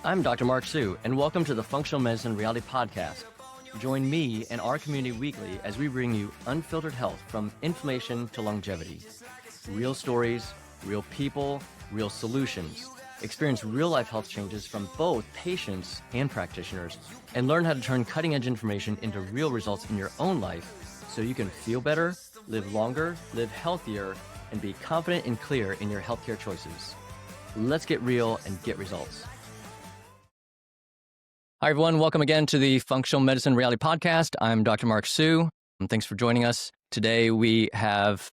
I'm Dr. Mark Su, and welcome to the Functional Medicine Reality Podcast. Join me and our community weekly as we bring you unfiltered health from inflammation to longevity. Real stories, real people, real solutions. Experience real-life health changes from both patients and practitioners, and learn how to turn cutting-edge information into real results in your own life so you can feel better, live longer, live healthier, and be confident and clear in your healthcare choices. Let's get real and get results. Hi, everyone. Welcome again to the Functional Medicine Reality Podcast. I'm Dr. Mark Su, and thanks for joining us. Today, we have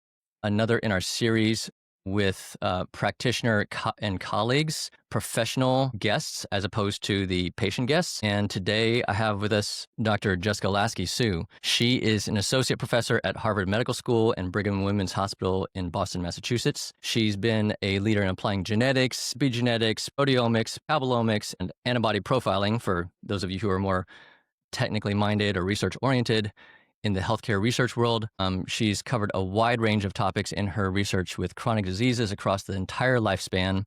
another in our series with practitioner and colleagues, professional guests, as opposed to the patient guests. And today, I have with us Dr. Jessica Lasky Su. She is an associate professor at Harvard Medical School and Brigham and Women's Hospital in Boston, Massachusetts. She's been a leader in applying genetics, epigenetics, proteomics, metabolomics, and antibody profiling for those of you who are more technically minded or research-oriented in the healthcare research world. She's covered a wide range of topics in her research with chronic diseases across the entire lifespan,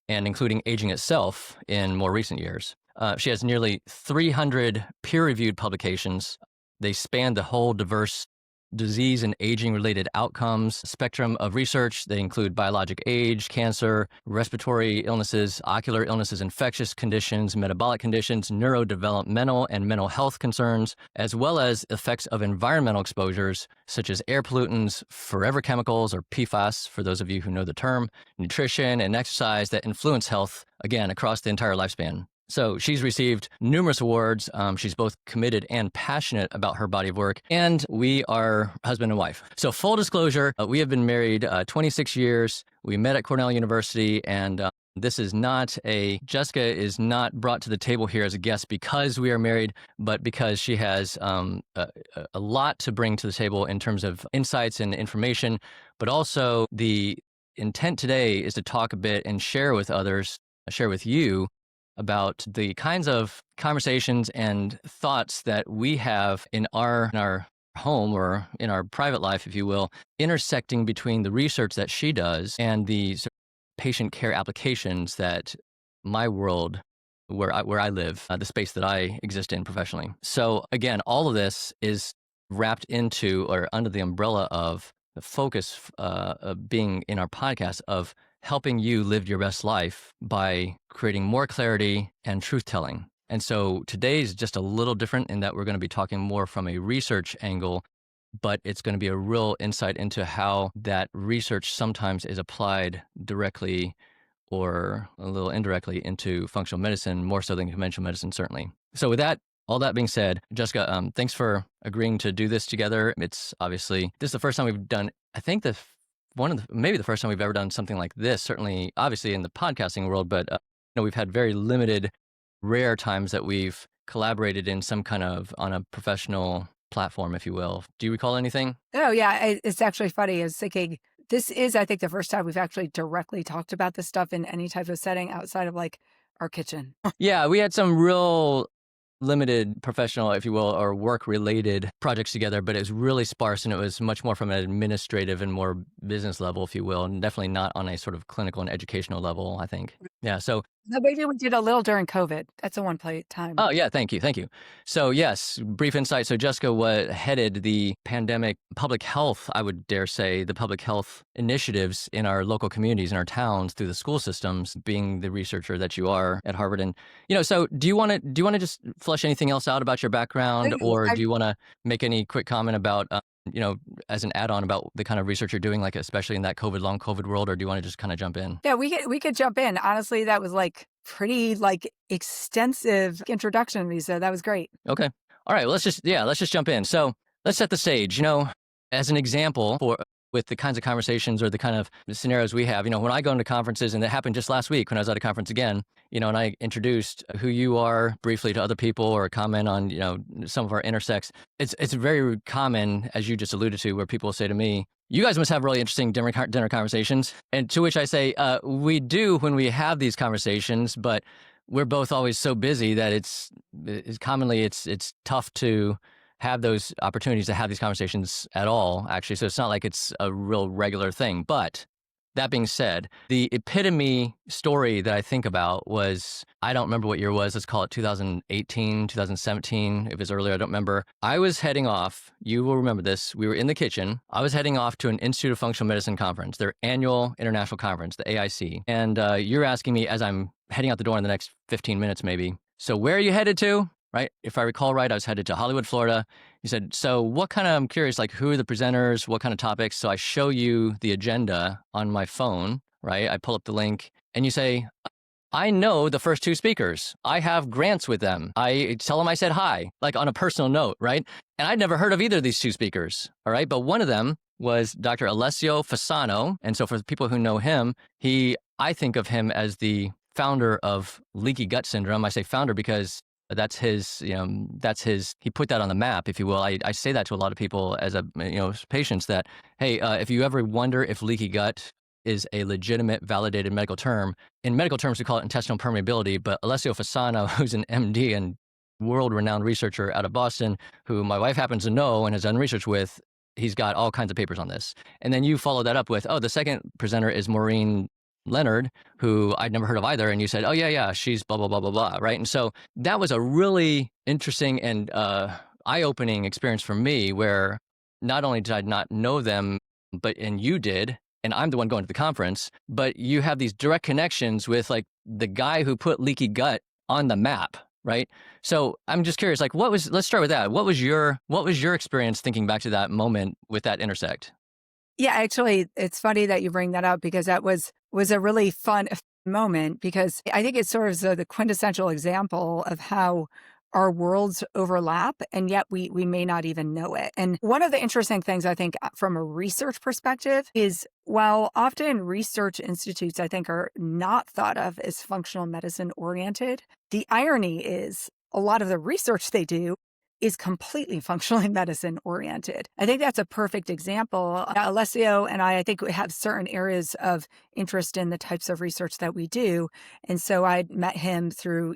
and including aging itself in more recent years. She has nearly 300 peer-reviewed publications. They span the whole diverse disease and aging-related outcomes spectrum of research. They include biologic age, cancer, respiratory illnesses, ocular illnesses, infectious conditions, metabolic conditions, neurodevelopmental and mental health concerns, as well as effects of environmental exposures, such as air pollutants, forever chemicals, or PFAS, for those of you who know the term, nutrition, and exercise that influence health, again, across the entire lifespan. So she's received numerous awards. She's both committed and passionate about her body of work, and we are husband and wife. So full disclosure, we have been married 26 years. We met at Cornell University, and Jessica is not brought to the table here as a guest because we are married, but because she has a lot to bring to the table in terms of insights and information, but also the intent today is to talk a bit and share with others, share with you about the kinds of conversations and thoughts that we have in our home or in our private life, if you will, intersecting between the research that she does and the sort of patient care applications that my world, where I live, the space that I exist in professionally. So again, all of this is wrapped into or under the umbrella of the focus of being in our podcast of helping you live your best life by creating more clarity and truth-telling. And so today's just a little different in that we're going to be talking more from a research angle, but it's going to be a real insight into how that research sometimes is applied directly or a little indirectly into functional medicine, more so than conventional medicine, certainly. So with that, all that being said, Jessica, thanks for agreeing to do this together. It's obviously, this is the first time we've done, I think maybe the first time we've ever done something like this, certainly obviously in the podcasting world, but we've had very limited, rare times that we've collaborated in some kind of on a professional platform, if you will. Do you recall anything? Oh, yeah. It's actually funny. I was thinking, this is, I think, the first time we've actually directly talked about this stuff in any type of setting outside of like our kitchen. Yeah, we had some real limited professional, if you will, or work-related projects together, but it was really sparse and it was much more from an administrative and more business level, if you will, and definitely not on a sort of clinical and educational level, I think. Yeah, so Maybe we did a little during COVID. That's a one-play time. Oh, yeah. Thank you. So yes, brief insight. So Jessica headed the pandemic public health, I would dare say, the public health initiatives in our local communities, in our towns, through the school systems, being the researcher that you are at Harvard. And, so do you want to just flesh anything else out about your background, or do you want to make any quick comment about, as an add-on about the kind of research you're doing, like especially in that long COVID world, or do you want to just kind of jump in? Yeah, we could jump in. Honestly, that was like pretty extensive introduction to me, so that was great. Okay. All right. Well, let's just jump in. So let's set the stage. As an example with the kinds of conversations or the kind of scenarios we have, when I go into conferences, and that happened just last week when I was at a conference again, and I introduced who you are briefly to other people or comment on, some of our intersects. It's very common, as you just alluded to, where people say to me, you guys must have really interesting dinner conversations. And to which I say, we do when we have these conversations, but we're both always so busy that it's tough to have those opportunities to have these conversations at all, actually. So it's not like it's a real regular thing. But That being said, the epitome story that I think about was, I don't remember what year it was. Let's call it 2018, 2017. If it was earlier, I don't remember. I was heading off. You will remember this. We were in the kitchen. I was heading off to an Institute of Functional Medicine conference, their annual international conference, the AIC. And you're asking me as I'm heading out the door in the next 15 minutes, maybe. So where are you headed to? Right? If I recall right, I was headed to Hollywood, Florida. He said, so what kind of, I'm curious, like who are the presenters, what kind of topics? So I show you the agenda on my phone, right? I pull up the link and you say, I know the first two speakers. I have grants with them. I tell them I said hi, like on a personal note, right? And I'd never heard of either of these two speakers, all right? But one of them was Dr. Alessio Fasano. And so for people who know him, I think of him as the founder of leaky gut syndrome. I say founder because that's his, he put that on the map, if you will. I say that to a lot of people as patients that, hey, if you ever wonder if leaky gut is a legitimate, validated medical term, in medical terms, we call it intestinal permeability, but Alessio Fasano, who's an MD and world-renowned researcher out of Boston, who my wife happens to know and has done research with, he's got all kinds of papers on this. And then you follow that up with, the second presenter is Maureen Leonard, who I'd never heard of either. And you said, oh, yeah, she's blah, blah, blah, blah, blah, right? And so that was a really interesting and eye-opening experience for me where not only did I not know them, and you did, and I'm the one going to the conference, but you have these direct connections with like the guy who put leaky gut on the map, right? So I'm just curious, like let's start with that. What was your experience thinking back to that moment with that intersect? Yeah, actually, it's funny that you bring that up because that was a really fun moment because I think it's sort of the quintessential example of how our worlds overlap and yet we may not even know it. And one of the interesting things I think from a research perspective is while often research institutes I think are not thought of as functional medicine oriented, the irony is a lot of the research they do is completely functionally medicine oriented. I think that's a perfect example. Alessio and I think we have certain areas of interest in the types of research that we do. And so I met him through,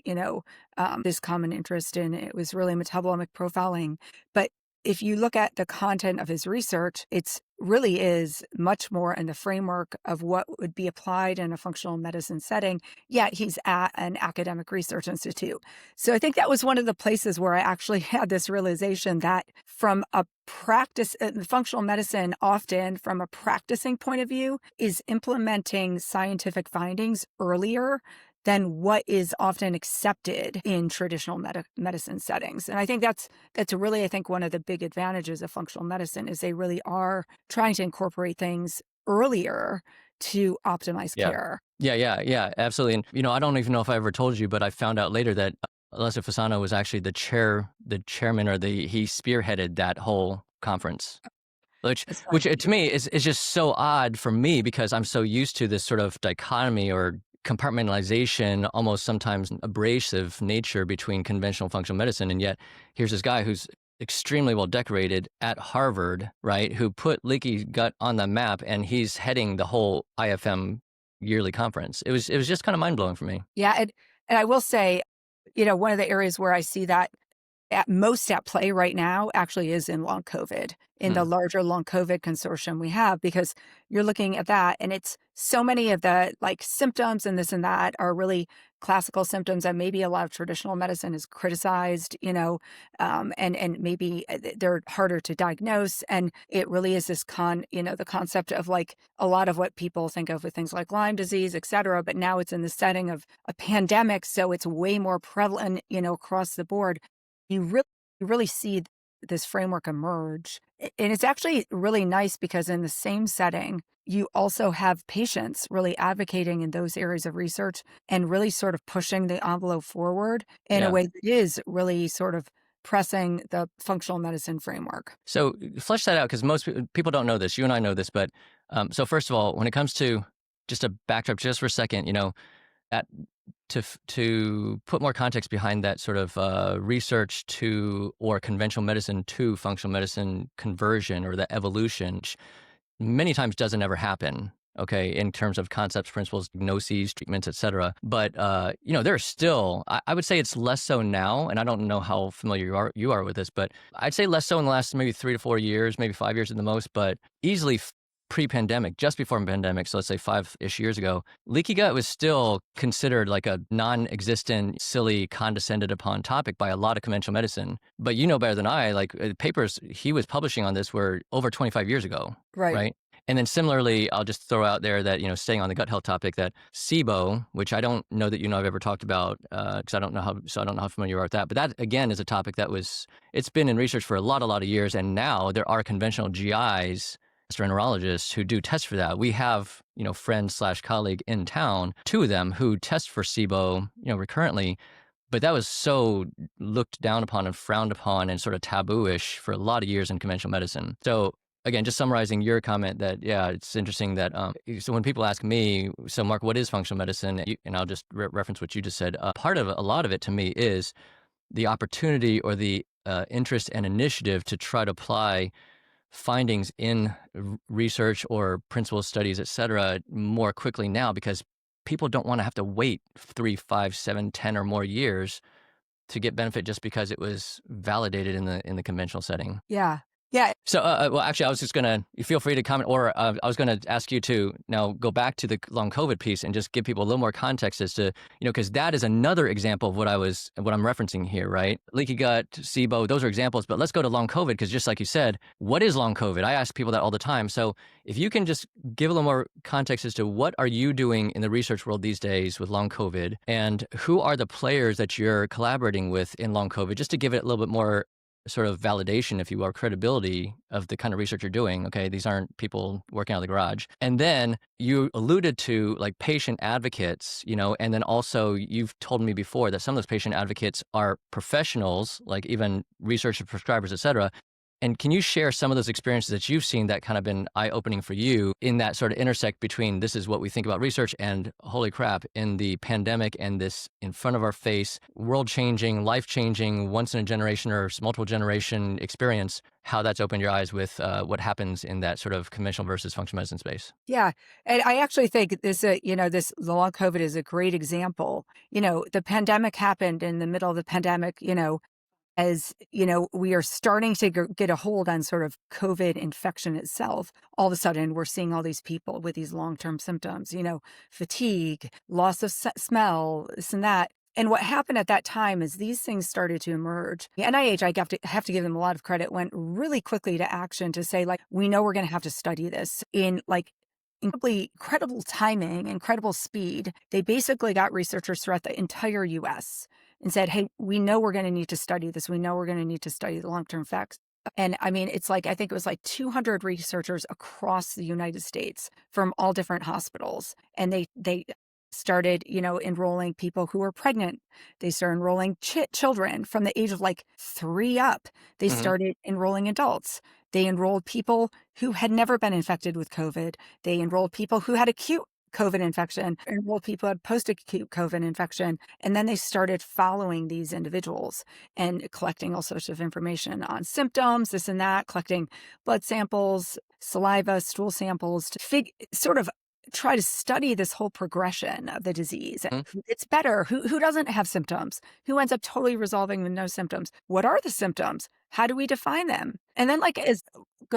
this common interest in, it was really metabolomic profiling. But if you look at the content of his research, it's really is much more in the framework of what would be applied in a functional medicine setting, yet he's at an academic research institute. So I think that was one of the places where I actually had this realization that from a practice, functional medicine often from a practicing point of view is implementing scientific findings earlier than what is often accepted in traditional medicine settings. And I think that's really, I think, one of the big advantages of functional medicine is they really are trying to incorporate things earlier to optimize care. Yeah, absolutely. And, I don't even know if I ever told you, but I found out later that Alessio Fasano was actually the chairman, or he spearheaded that whole conference. Which to me is just so odd for me because I'm so used to this sort of dichotomy or compartmentalization, almost sometimes abrasive nature between conventional functional medicine. And yet here's this guy who's extremely well decorated at Harvard, right? Who put leaky gut on the map and he's heading the whole IFM yearly conference. It was just kind of mind blowing for me. Yeah. And I will say, one of the areas where I see that at play right now actually is in long COVID, in the larger long COVID consortium we have, because you're looking at that and it's so many of the like symptoms and this and that are really classical symptoms that maybe a lot of traditional medicine is criticized, and maybe they're harder to diagnose. And it really is this the concept of like a lot of what people think of with things like Lyme disease, et cetera. But now it's in the setting of a pandemic. So it's way more prevalent, across the board. You really see this framework emerge. And it's actually really nice because in the same setting, you also have patients really advocating in those areas of research and really sort of pushing the envelope forward in a way that is really sort of pressing the functional medicine framework. So flesh that out because most people don't know this. You and I know this, but so first of all, when it comes to just a backdrop just for a second, to put more context behind that sort of research or conventional medicine to functional medicine conversion or the evolution, which many times doesn't ever happen, okay, in terms of concepts, principles, diagnoses, treatments, et cetera. But, there's still, I would say it's less so now, and I don't know how familiar you are with this, but I'd say less so in the last maybe 3 to 4 years, maybe 5 years at the most, but easily pre-pandemic, just before pandemic, so let's say 5-ish years ago, leaky gut was still considered like a non-existent, silly, condescended upon topic by a lot of conventional medicine. But you know better than I, like papers he was publishing on this were over 25 years ago, Right. right? And then similarly, I'll just throw out there that, staying on the gut health topic, that SIBO, which I don't know that I've ever talked about, because I don't know how familiar you are with that. But that again is a topic it's been in research for a lot of years, and now there are conventional GIs, gastroenterologists, who do test for that. We have, friend/colleague in town, 2 of them who test for SIBO, recurrently. But that was so looked down upon and frowned upon and sort of taboo-ish for a lot of years in conventional medicine. So again, just summarizing your comment that, yeah, it's interesting that, so when people ask me, so Mark, what is functional medicine? And I'll just reference what you just said. Part of a lot of it to me is the opportunity or the interest and initiative to try to apply findings in research or principal studies, et cetera, more quickly now, because people don't want to have to wait 3, 5, 7, 10 or more years to get benefit just because it was validated in the conventional setting. Yeah. Yeah. So, well, actually, I was just going to, feel free to comment, or I was going to ask you to now go back to the long COVID piece and just give people a little more context as to, because that is another example of what I'm referencing here, right? Leaky gut, SIBO, those are examples, but let's go to long COVID, because just like you said, what is long COVID? I ask people that all the time. So if you can just give a little more context as to what are you doing in the research world these days with long COVID, and who are the players that you're collaborating with in long COVID, just to give it a little bit more sort of validation, if you will, credibility of the kind of research you're doing. Okay, these aren't people working out of the garage. And then you alluded to like patient advocates, and then also you've told me before that some of those patient advocates are professionals, like even researchers, prescribers, et cetera. And can you share some of those experiences that you've seen that kind of been eye-opening for you in that sort of intersect between this is what we think about research and holy crap, in the pandemic and this in front of our face, world-changing, life-changing, once-in-a-generation or multiple generation experience, how that's opened your eyes with what happens in that sort of conventional versus functional medicine space? Yeah. And I actually think this, this long COVID is a great example. The pandemic happened in the middle of the pandemic, as we are starting to get a hold on sort of COVID infection itself. All of a sudden, we're seeing all these people with these long-term symptoms, fatigue, loss of smell, this and that. And what happened at that time is these things started to emerge. The NIH, I have to give them a lot of credit, went really quickly to action to say, like, we know we're going to have to study this in incredible timing, incredible speed. They basically got researchers throughout the entire US and said, hey, we know we're going to need to study this. We know we're going to need to study the long-term effects. And I mean, it's like, I think it was like 200 researchers across the United States from all different hospitals. And they started, enrolling people who were pregnant. They started enrolling children from the age of like 3 up. They started enrolling adults. They enrolled people who had never been infected with COVID. They enrolled people who had acute COVID infection, enrolled people who had post-acute COVID infection. And then they started following these individuals and collecting all sorts of information on symptoms, this and that, collecting blood samples, saliva, stool samples to sort of try to study this whole progression of the disease. It's better. Who doesn't have symptoms? Who ends up totally resolving with no symptoms? What are the symptoms? How do we define them? And then go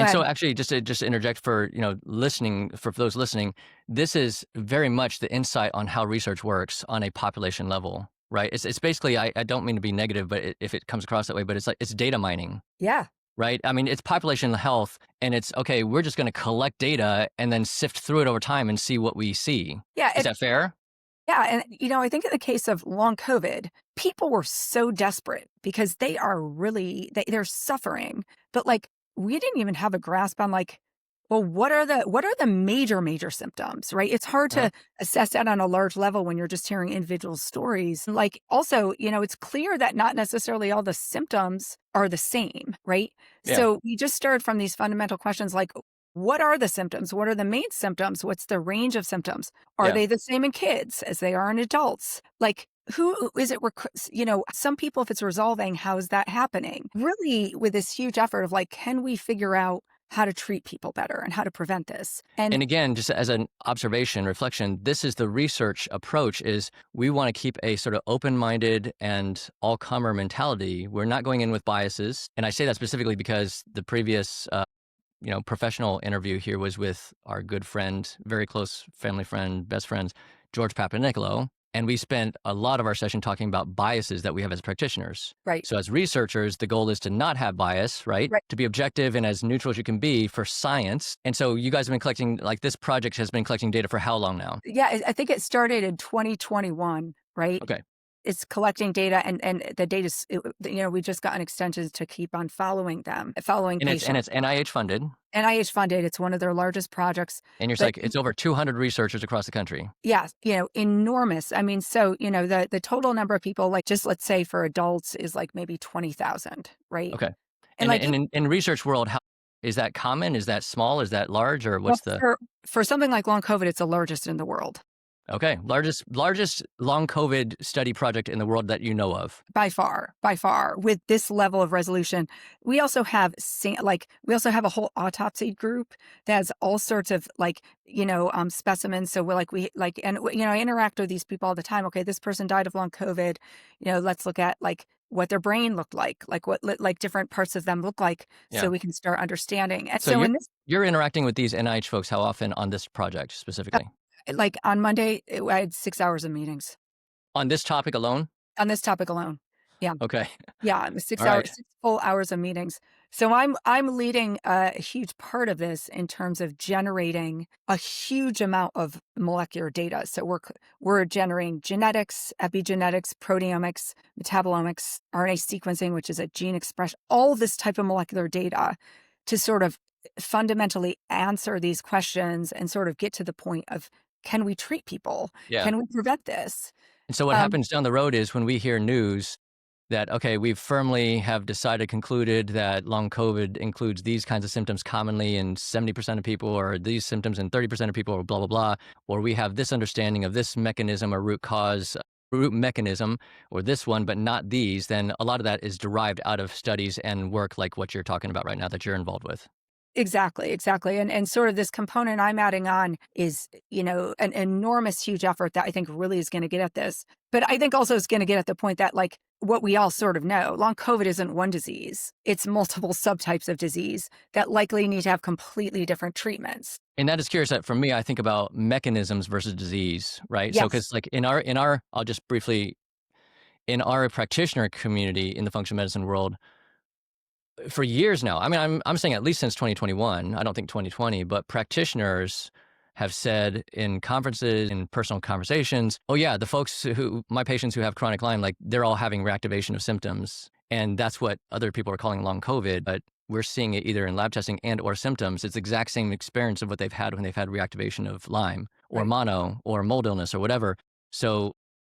ahead. So actually, just to interject for listening, for those listening, this is very much the insight on how research works on a population level, right? It's basically, I don't mean to be negative, but if it comes across that way, but it's data mining. Yeah. Right? I mean, it's population health, and it's, okay, we're just going to collect data and then sift through it over time and see what we see. Yeah. Is that fair? Yeah. And, I think in the case of long COVID, people were so desperate because they are really, they're suffering. But we didn't even have a grasp on well, what are the major symptoms, right? It's hard to assess that on a large level when you're just hearing individual stories. Also, it's clear that not necessarily all the symptoms are the same, right? Yeah. So we just started from these fundamental questions like, what are the symptoms? What are the main symptoms? What's the range of symptoms? Are they the same in kids as they are in adults? Who is it? Some people, if it's resolving, how is that happening? Really, with this huge effort of can we figure out how to treat people better and how to prevent this? And again, just as an observation, reflection, this is the research approach, is we want to keep a sort of open-minded and all-comer mentality. We're not going in with biases. And I say that specifically because the previous professional interview here was with our good friend, very close family friend, best friends, George Papanicolo. And we spent a lot of our session talking about biases that we have as practitioners. Right. So as researchers, the goal is to not have bias, right? Right. To be objective and as neutral as you can be for science. And so you guys have been collecting, like this project has been collecting data for how long now? Yeah, I think it started in 2021, right? Okay. It's collecting data, and the data's, we just got an extension to keep on following them, following And patients. it's NIH funded. NIH funded. It's one of their largest projects. And you're But like, it's over 200 researchers across the country. yeah, enormous. I mean, so, the total number of people, like just let's say for adults is like maybe 20,000, right? Okay. And And like, in research world, how is that common? Is that small? Is that large? Or well, what's the for something like long COVID, it's the largest in the world. okay, largest long COVID study project in the world that you know of? By far, with this level of resolution. We also have a whole autopsy group that has all sorts of specimens. So I interact with these people all the time. Okay, this person died of long COVID. Let's look at like what their brain looked like what like different parts of them look like, Yeah. so we can start understanding. And So so in this, you're interacting with these NIH folks how often on this project specifically? like on Monday, I had 6 hours of meetings On this topic alone? on this topic alone. Yeah. Okay. Yeah, it was All right. 6 full hours of meetings. So I'm leading a huge part of this in terms of generating a huge amount of molecular data. So we're generating genetics, epigenetics, proteomics, metabolomics, RNA sequencing, which is a gene expression, all this type of molecular data to sort of fundamentally answer these questions and sort of get to the point of, can we treat people? Yeah. Can we prevent this? And so what Um, happens down the road is when we hear news that, okay, we firmly have concluded that long COVID includes these kinds of symptoms commonly in 70% of people, or these symptoms in 30% of people, or blah, blah, blah, or we have this understanding of this mechanism or root mechanism, or this one, but not these, then a lot of that is derived out of studies and work like what you're talking about right now that you're involved with. Exactly. And sort of this component I'm adding on is, an enormous, huge effort that I think really is going to get at this. But I think also it's going to get at the point that, like, what we all sort of know, long COVID isn't one disease. It's multiple subtypes of disease that likely need to have completely different treatments. And that is curious that for me, I think about mechanisms versus disease, right? So, Yes. because like I'll just briefly, in our practitioner community in the functional medicine world, for years now, I mean, I'm saying at least since 2021, I don't think 2020, but practitioners have said in conferences, in personal conversations, oh yeah, my patients who have chronic Lyme, like they're all having reactivation of symptoms. And that's what other people are calling long COVID, but we're seeing it either in lab testing and or symptoms. It's the exact same experience of what they've had when they've had reactivation of Lyme or Right. mono or mold illness or whatever. So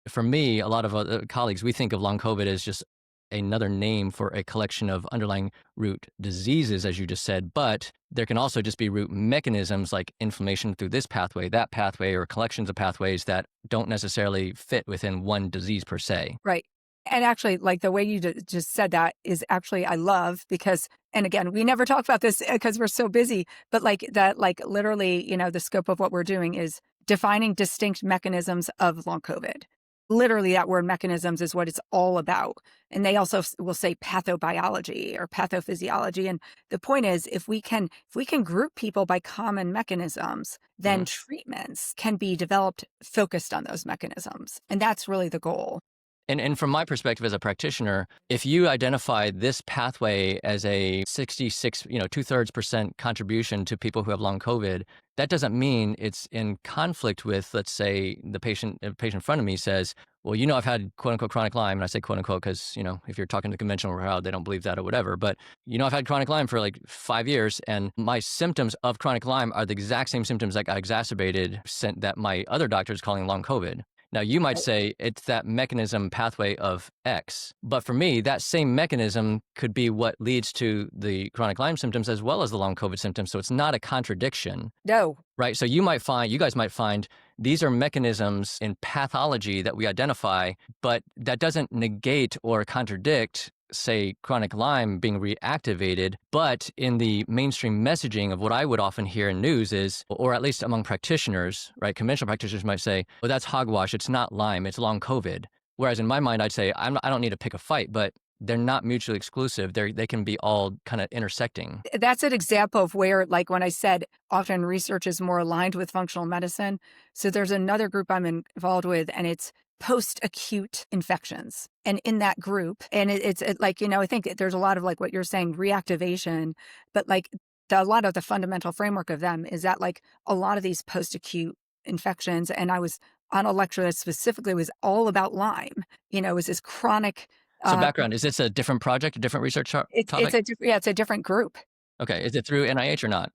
for me, a lot of other colleagues, we think of long COVID as just another name for a collection of underlying root diseases, as you just said, but there can also just be root mechanisms like inflammation through this pathway, that pathway, or collections of pathways that don't necessarily fit within one disease per se. Right. And actually, like the way you just said that is actually, I love, because, and again, we never talk about this because we're so busy, but like that, like literally, the scope of what we're doing is defining distinct mechanisms of long COVID. Literally, that word mechanisms is what it's all about. And they also will say pathobiology or pathophysiology. And the point is, if we can group people by common mechanisms, then treatments can be developed focused on those mechanisms. And that's really the goal. And from my perspective as a practitioner, if you identify this pathway as a 66, 2/3% contribution to people who have long COVID, that doesn't mean it's in conflict with, let's say, the patient in front of me says, well, I've had quote unquote chronic Lyme. And I say quote unquote because, if you're talking to the conventional crowd, they don't believe that or whatever. But, I've had chronic Lyme for like 5 years, and my symptoms of chronic Lyme are the exact same symptoms that got exacerbated that my other doctor is calling long COVID. Now, you might say it's that mechanism pathway of X, but for me, that same mechanism could be what leads to the chronic Lyme symptoms as well as the long COVID symptoms. So it's not a contradiction. No. Right. So you guys might find these are mechanisms in pathology that we identify, but that doesn't negate or contradict, say, chronic Lyme being reactivated. But in the mainstream messaging of what I would often hear in news is, or at least among practitioners, right, conventional practitioners might say, well, that's hogwash. It's not Lyme. It's long COVID. Whereas in my mind, I'd say, I don't need to pick a fight, but they're not mutually exclusive. They can be all kind of intersecting. That's an example of where, like when I said, often research is more aligned with functional medicine. So there's another group I'm involved with, and it's post-acute infections. And in that group, and it's like, I think there's a lot of like what you're saying, reactivation, but like a lot of the fundamental framework of them is that like a lot of these post-acute infections, and I was on a lecture that specifically was all about Lyme, it was this chronic. So background, is this a different project, a different research topic? It's a different group. Okay. Is it through NIH or not?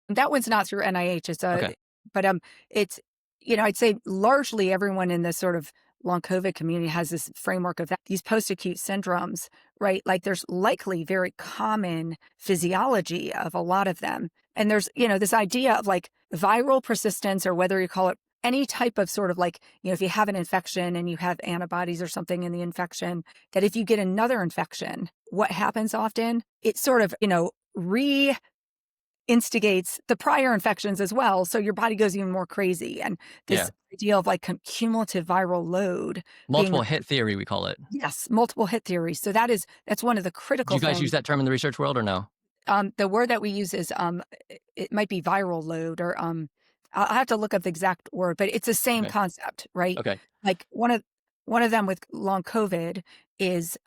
That one's not through NIH. Okay. But it's, I'd say largely everyone in this sort of long COVID community has this framework of that, these post-acute syndromes, right? Like there's likely very common physiology of a lot of them. And there's, this idea of like viral persistence, or whether you call it any type of sort of like, if you have an infection and you have antibodies or something in the infection, that if you get another infection, what happens often, it sort of, instigates the prior infections as well. So your body goes even more crazy. And this idea of like cumulative viral load. Multiple hit theory, we call it. Yes, multiple hit theory. So that's one of the critical Do you guys things. use that term in the research world or no? The word that we use is it might be viral load, or I'll have to look up the exact word, but it's the same concept, right? Okay. Like one of them with long COVID is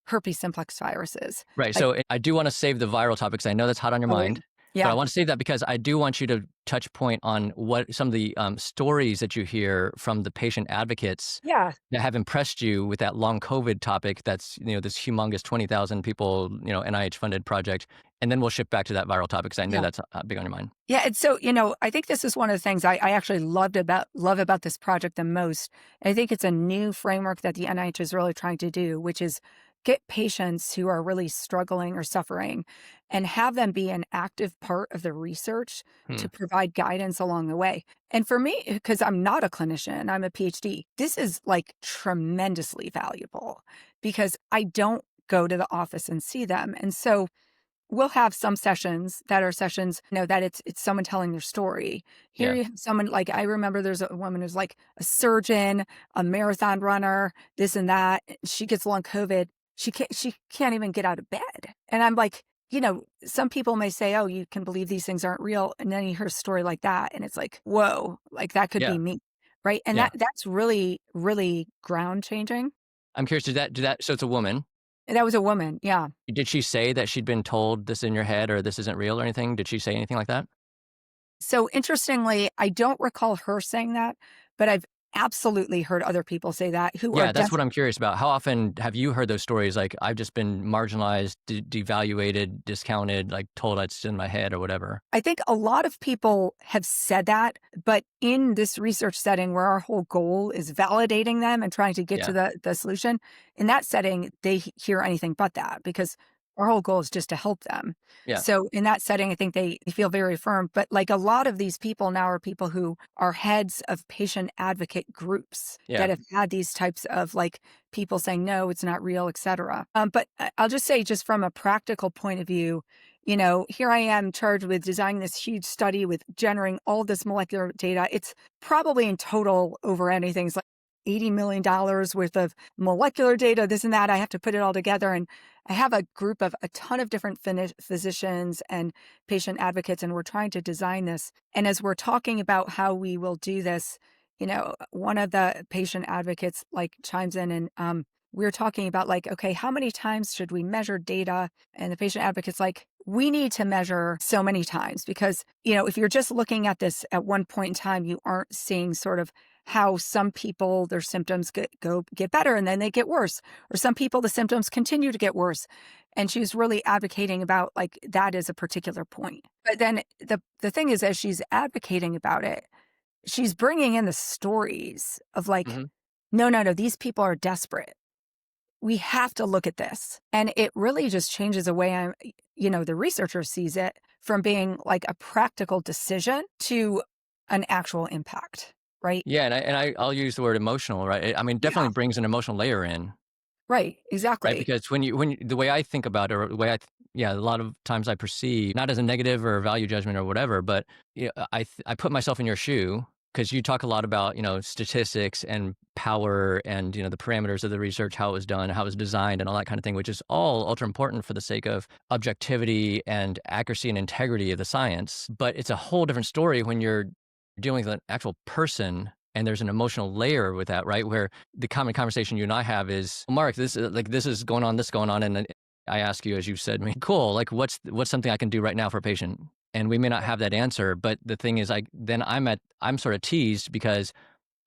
herpes simplex viruses. Right. Like, So I do want to save the viral topics. I know that's hot on your mind. Yeah. But I want to save that because I do want you to touch point on what some of the stories that you hear from the patient advocates that have impressed you with that long COVID topic. That's, this humongous 20,000 people, NIH funded project. And then we'll shift back to that viral topic because I know that's big on your mind. Yeah. And so, I think this is one of the things I actually love about this project the most. I think it's a new framework that the NIH is really trying to do, which is get patients who are really struggling or suffering and have them be an active part of the research to provide guidance along the way. And for me, because I'm not a clinician, I'm a PhD, this is like tremendously valuable because I don't go to the office and see them. And so we'll have some sessions that are sessions, that it's someone telling their story. Here you have someone, like I remember there's a woman who's like a surgeon, a marathon runner, this and that. She gets long COVID. She can't even get out of bed. And I'm like, some people may say, oh, you can believe these things aren't real. And then you hear a story like that and it's like, whoa, like that could be me. Right. And that's really, really ground changing. I'm curious, so it's a woman. That was a woman. Yeah. Did she say that she'd been told this in your head or this isn't real or anything? Did she say anything like that? So interestingly, I don't recall her saying that, but I've absolutely heard other people say that that's what I'm curious about. How often have you heard those stories? Like, I've just been marginalized, devaluated, discounted, like told it's in my head or whatever. I think a lot of people have said that, but in this research setting where our whole goal is validating them and trying to get to the solution, in that setting, they hear anything but that because our whole goal is just to help them. Yeah. So in that setting, I think they feel very affirmed. But like a lot of these people now are people who are heads of patient advocate groups that have had these types of like people saying, no, it's not real, et cetera. But I'll just say, just from a practical point of view, here I am charged with designing this huge study with generating all this molecular data. It's probably in total over anything. It's like $80 million worth of molecular data, this and that. I have to put it all together. And I have a group of a ton of different physicians and patient advocates, and we're trying to design this. And as we're talking about how we will do this, one of the patient advocates like chimes in and we're talking about like, okay, how many times should we measure data? And the patient advocate's like, we need to measure so many times because, if you're just looking at this at one point in time, you aren't seeing sort of how some people, their symptoms get better and then they get worse, or some people, the symptoms continue to get worse. And she was really advocating about like that is a particular point. But then the thing is, as she's advocating about it, she's bringing in the stories of like, no, these people are desperate. We have to look at this. And it really just changes the way the researcher sees it from being like a practical decision to an actual impact. Right. Yeah. And I'll use the word emotional, right? I mean, definitely brings an emotional layer in. Right. Exactly. Right. Because when you, the way I think about it, or the way a lot of times I perceive, not as a negative or a value judgment or whatever, but I put myself in your shoe because you talk a lot about, statistics and power and, the parameters of the research, how it was done, how it was designed and all that kind of thing, which is all ultra important for the sake of objectivity and accuracy and integrity of the science. But it's a whole different story when you're dealing with an actual person and there's an emotional layer with that, right? Where the common conversation you and I have is, Mark, this is going on, this going on. And then I ask you, as you said, cool, like what's something I can do right now for a patient? And we may not have that answer, but the thing is, I'm sort of teased because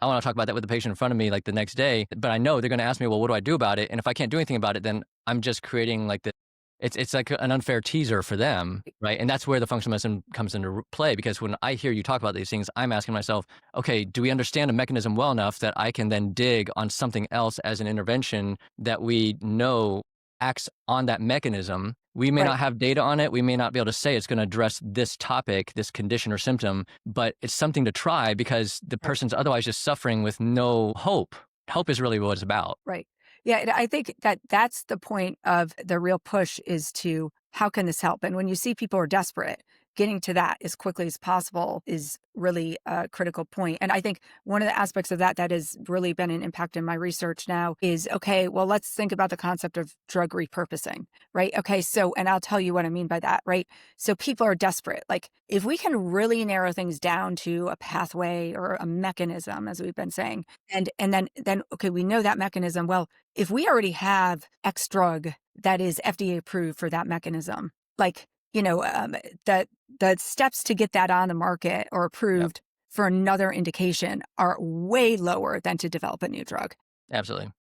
I want to talk about that with the patient in front of me like the next day, but I know they're going to ask me, well, what do I do about it? And if I can't do anything about it, then I'm just creating like it's like an unfair teaser for them, right? And that's where the functional medicine comes into play, because when I hear you talk about these things, I'm asking myself, okay, do we understand a mechanism well enough that I can then dig on something else as an intervention that we know acts on that mechanism? We may Right. not have data on it. We may not be able to say it's going to address this topic, this condition or symptom, but it's something to try because the Right. person's otherwise just suffering with no hope. Hope is really what it's about. Right. Yeah, and I think that that's the point of the real push is to how can this help? And when you see people are desperate, getting to that as quickly as possible is really a critical point. And I think one of the aspects of that has really been an impact in my research now is, okay, well, let's think about the concept of drug repurposing, right? Okay, so, and I'll tell you what I mean by that, right? So people are desperate. Like if we can really narrow things down to a pathway or a mechanism, as we've been saying, and then okay, we know that mechanism. Well, if we already have X drug that is FDA approved for that mechanism, like, the steps to get that on the market or Yep, approved for another indication are way lower than to develop a new drug. absolutely.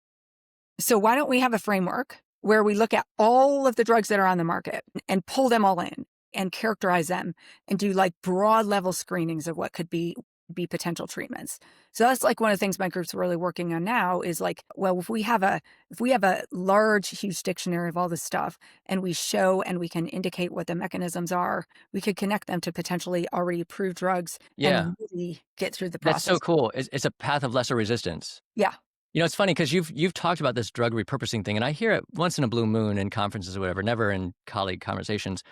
So why don't we have a framework where we look at all of the drugs that are on the market and pull them all in and characterize them and do like broad level screenings of what could be potential treatments. So that's like one of the things my group's really working on now is like, well, if we have a large, huge dictionary of all this stuff and we show and we can indicate what the mechanisms are, we could connect them to potentially already approved drugs Yeah, and really get through the that's so process. cool. It's a path of lesser resistance. Yeah, It's funny because you've talked about this drug repurposing thing, and I hear it once in a blue moon in conferences or whatever, never in colleague conversations.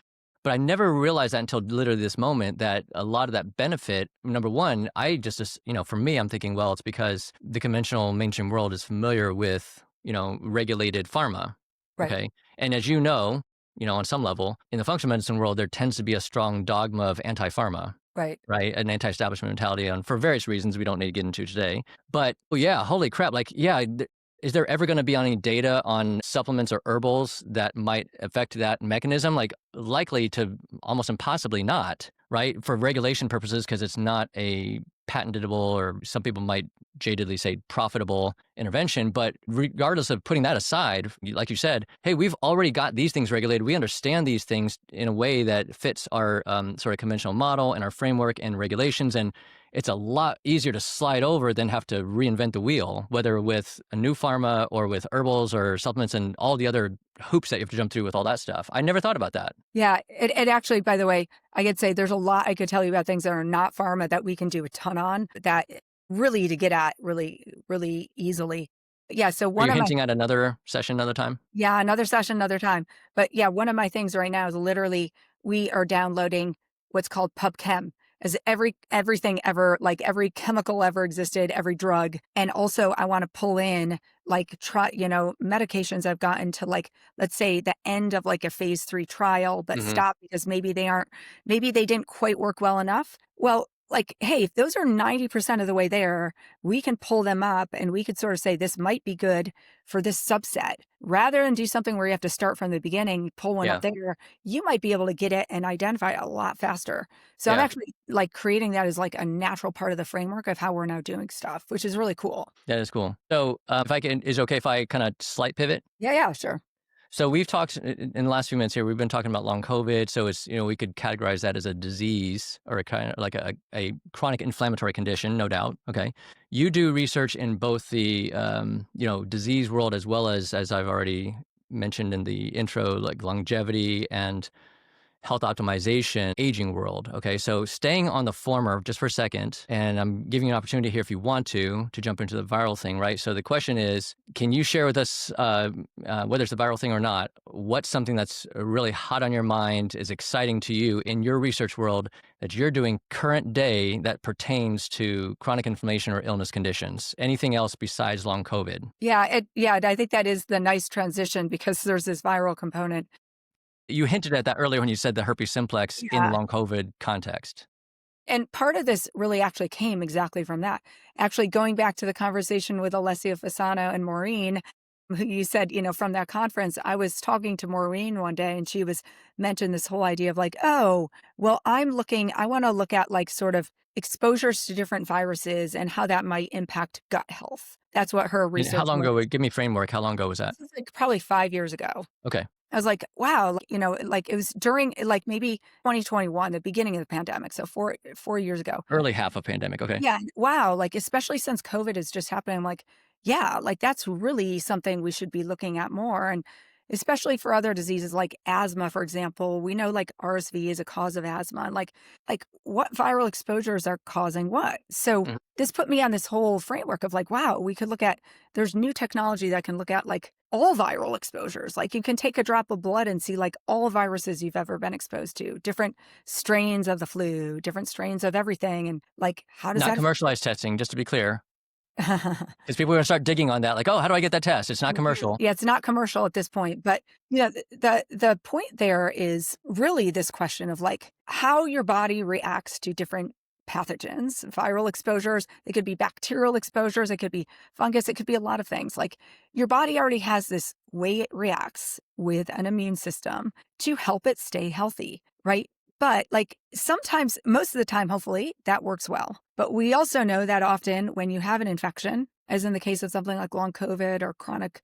But I never realized that until literally this moment that a lot of that benefit, number one, for me, I'm thinking, well, it's because the conventional mainstream world is familiar with, regulated pharma. right, Okay. And as on some level, in the functional medicine world, there tends to be a strong dogma of anti-pharma, right. right? An anti-establishment mentality, and for various reasons we don't need to get into today. But yeah, holy crap! Like, yeah, is there ever going to be any data on supplements or herbals that might affect that mechanism? Like, likely to almost impossibly not, right? For regulation purposes, because it's not a patentable, or some people might jadedly say profitable intervention. But regardless of putting that aside, like you said, hey, we've already got these things regulated. We understand these things in a way that fits our sort of conventional model and our framework and regulations. And it's a lot easier to slide over than have to reinvent the wheel, whether with a new pharma or with herbals or supplements and all the other hoops that you have to jump through with all that stuff. I never thought about that. Yeah, it actually, by the way, I could say there's a lot I could tell you about things that are not pharma that we can do a ton on that really to get at really, really easily. Yeah, so Are one you of my hinting at another session another time? yeah, another session, another time. But yeah, one of my things right now is literally we are downloading what's called PubChem as everything ever, like every chemical ever existed, every drug. And also I want to pull in like medications I've gotten to like, let's say the end of like a phase 3 trial, but Hmm. stop because maybe they didn't quite work well enough. Well, like, hey, if those are 90% of the way there, we can pull them up and we could sort of say this might be good for this subset rather than do something where you have to start from the beginning, pull one up Yeah. there. You might be able to get it and identify it a lot faster. So I'm Yeah. actually like creating that as like a natural part of the framework of how we're now doing stuff, which is really cool. That is cool. So is it okay if I kind of slight pivot? Yeah, yeah, sure. So we've talked in the last few minutes here, we've been talking about long COVID. So it's, we could categorize that as a disease or a kind of like a chronic inflammatory condition, no doubt. Okay. You do research in both the, disease world as well as I've already mentioned in the intro, like longevity and health optimization, aging world. Okay, so staying on the former just for a second, and I'm giving you an opportunity here if you want to jump into the viral thing, right? So the question is, can you share with us, whether it's a viral thing or not, what's something that's really hot on your mind, is exciting to you in your research world that you're doing current day that pertains to chronic inflammation or illness conditions? Anything else besides long COVID? Yeah, I think that is the nice transition because there's this viral component. You hinted at that earlier when you said the herpes simplex in Yeah. long COVID context. And part of this really actually came exactly from that. Actually, going back to the conversation with Alessio Fasano and Maureen, who you said, from that conference, I was talking to Maureen one day and she was mentioned this whole idea of like, oh, well, I want to look at like sort of exposures to different viruses and how that might impact gut health. That's what her And how research long was. ago? Give me framework. How long ago was that? This is like probably 5 years ago. Okay. I was like, wow, like it was during like maybe 2021, the beginning of the pandemic. So 4 years ago. Early half of pandemic. Okay. Yeah. Wow. Like, especially since COVID is just happening, I'm like, yeah, like that's really something we should be looking at more. And especially for other diseases like asthma, for example, we know like RSV is a cause of asthma and like what viral exposures are causing what. So Mhm. this put me on this whole framework of like, wow, we could look at, there's new technology that can look at like all viral exposures. Like you can take a drop of blood and see like all viruses you've ever been exposed to, different strains of the flu, different strains of everything. And like, how does Not that commercialized testing, just to be clear, affect? because people are going to start digging on that. Like, oh, how do I get that test? It's not commercial. Yeah, it's not commercial at this point, but the point there is really this question of like how your body reacts to different pathogens, viral exposures. They could be bacterial exposures, it could be fungus, it could be a lot of things. Like your body already has this way it reacts with an immune system to help it stay healthy, right? But like sometimes, most of the time, hopefully that works well. But we also know that often when you have an infection, as in the case of something like long COVID or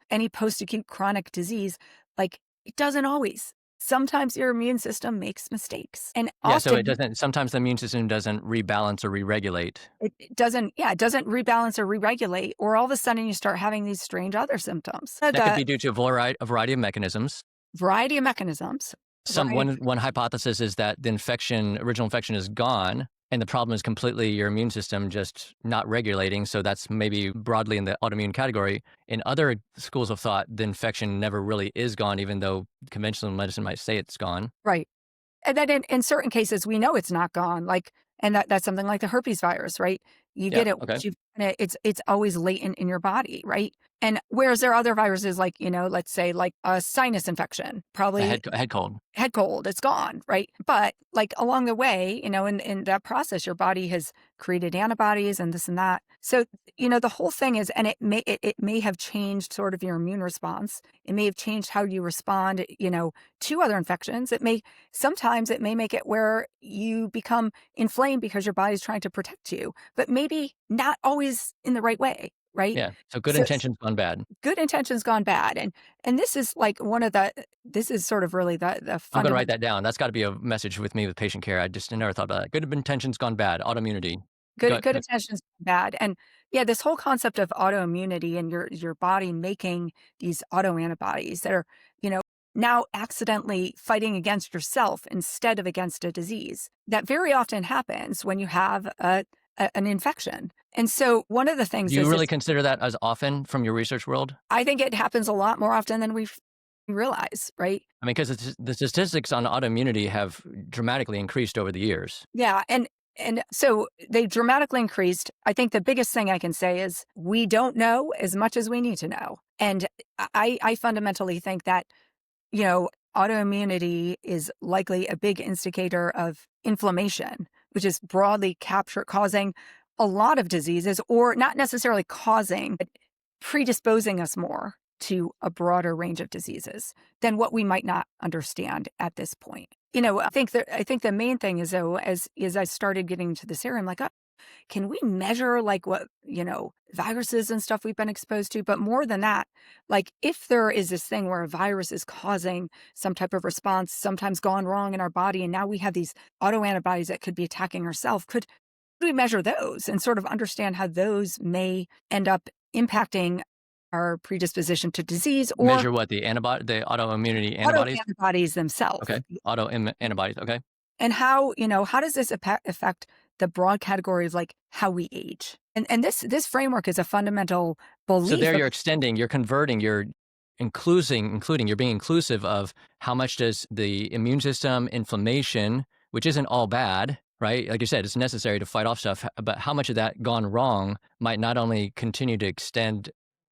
any post-acute chronic disease, like it doesn't always. Sometimes your immune system makes mistakes. And Yeah. So it often doesn't, sometimes the immune system doesn't rebalance or re-regulate. it doesn't, it doesn't rebalance or re-regulate, or all of a sudden you start having these strange other symptoms. That could The be due to a variety of mechanisms. variety of mechanisms, right? One hypothesis is that the original infection is gone, and the problem is completely your immune system just not regulating. So that's maybe broadly in the autoimmune category. In other schools of thought, the infection never really is gone, even though conventional medicine might say it's gone. Right. And then in certain cases, we know it's not gone. Like, and that's something like the herpes virus, right? You Yeah. get it, Okay. it's always latent in your body, right? And whereas there are other viruses, like let's say like a sinus infection, A probably head cold. head cold, it's gone, right? But like along the way, in that process, your body has created antibodies and this and that. So, the whole thing is, and it may have changed sort of your immune response. It may have changed how you respond, to other infections. Sometimes it may make it where you become inflamed because your body's trying to protect you, but maybe not always in the right way, right? Yeah. So good So intentions gone bad. good intentions gone bad. And this is like this is sort of really the I'm going to write fundamental. that down. That's got to be a message with me with patient care. I just never thought about that. Good intentions gone bad. Autoimmunity. Good intentions, bad. And yeah, this whole concept of autoimmunity and your body making these autoantibodies that are, now accidentally fighting against yourself instead of against a disease. That very often happens when you have an infection. And so one of the things Do you is really consider that as often from your research world? I think it happens a lot more often than we realize, right? I mean, because the statistics on autoimmunity have dramatically increased over the years. Yeah, and so they dramatically increased. I think the biggest thing I can say is we don't know as much as we need to know. And I fundamentally think that, autoimmunity is likely a big instigator of inflammation, which is broadly causing a lot of diseases, or not necessarily causing, but predisposing us more to a broader range of diseases than what we might not understand at this point. I think the main thing is, though, as I started getting into this area, I'm like, oh, can we measure like what, viruses and stuff we've been exposed to? But more than that, like if there is this thing where a virus is causing some type of response, sometimes gone wrong in our body, and now we have these autoantibodies that could be attacking ourselves, could we measure those and sort of understand how those may end up impacting our predisposition to disease or Measure what? The autoimmunity antibodies? autoantibodies themselves. Okay. Antibodies. Okay. And how does this affect the broad category of like how we age? And this framework is a fundamental So belief there of, you're extending, you're converting, you're including, you're being inclusive of how much does the immune system, inflammation, which isn't all bad, right? Like you said, it's necessary to fight off stuff, but how much of that gone wrong might not only continue to extend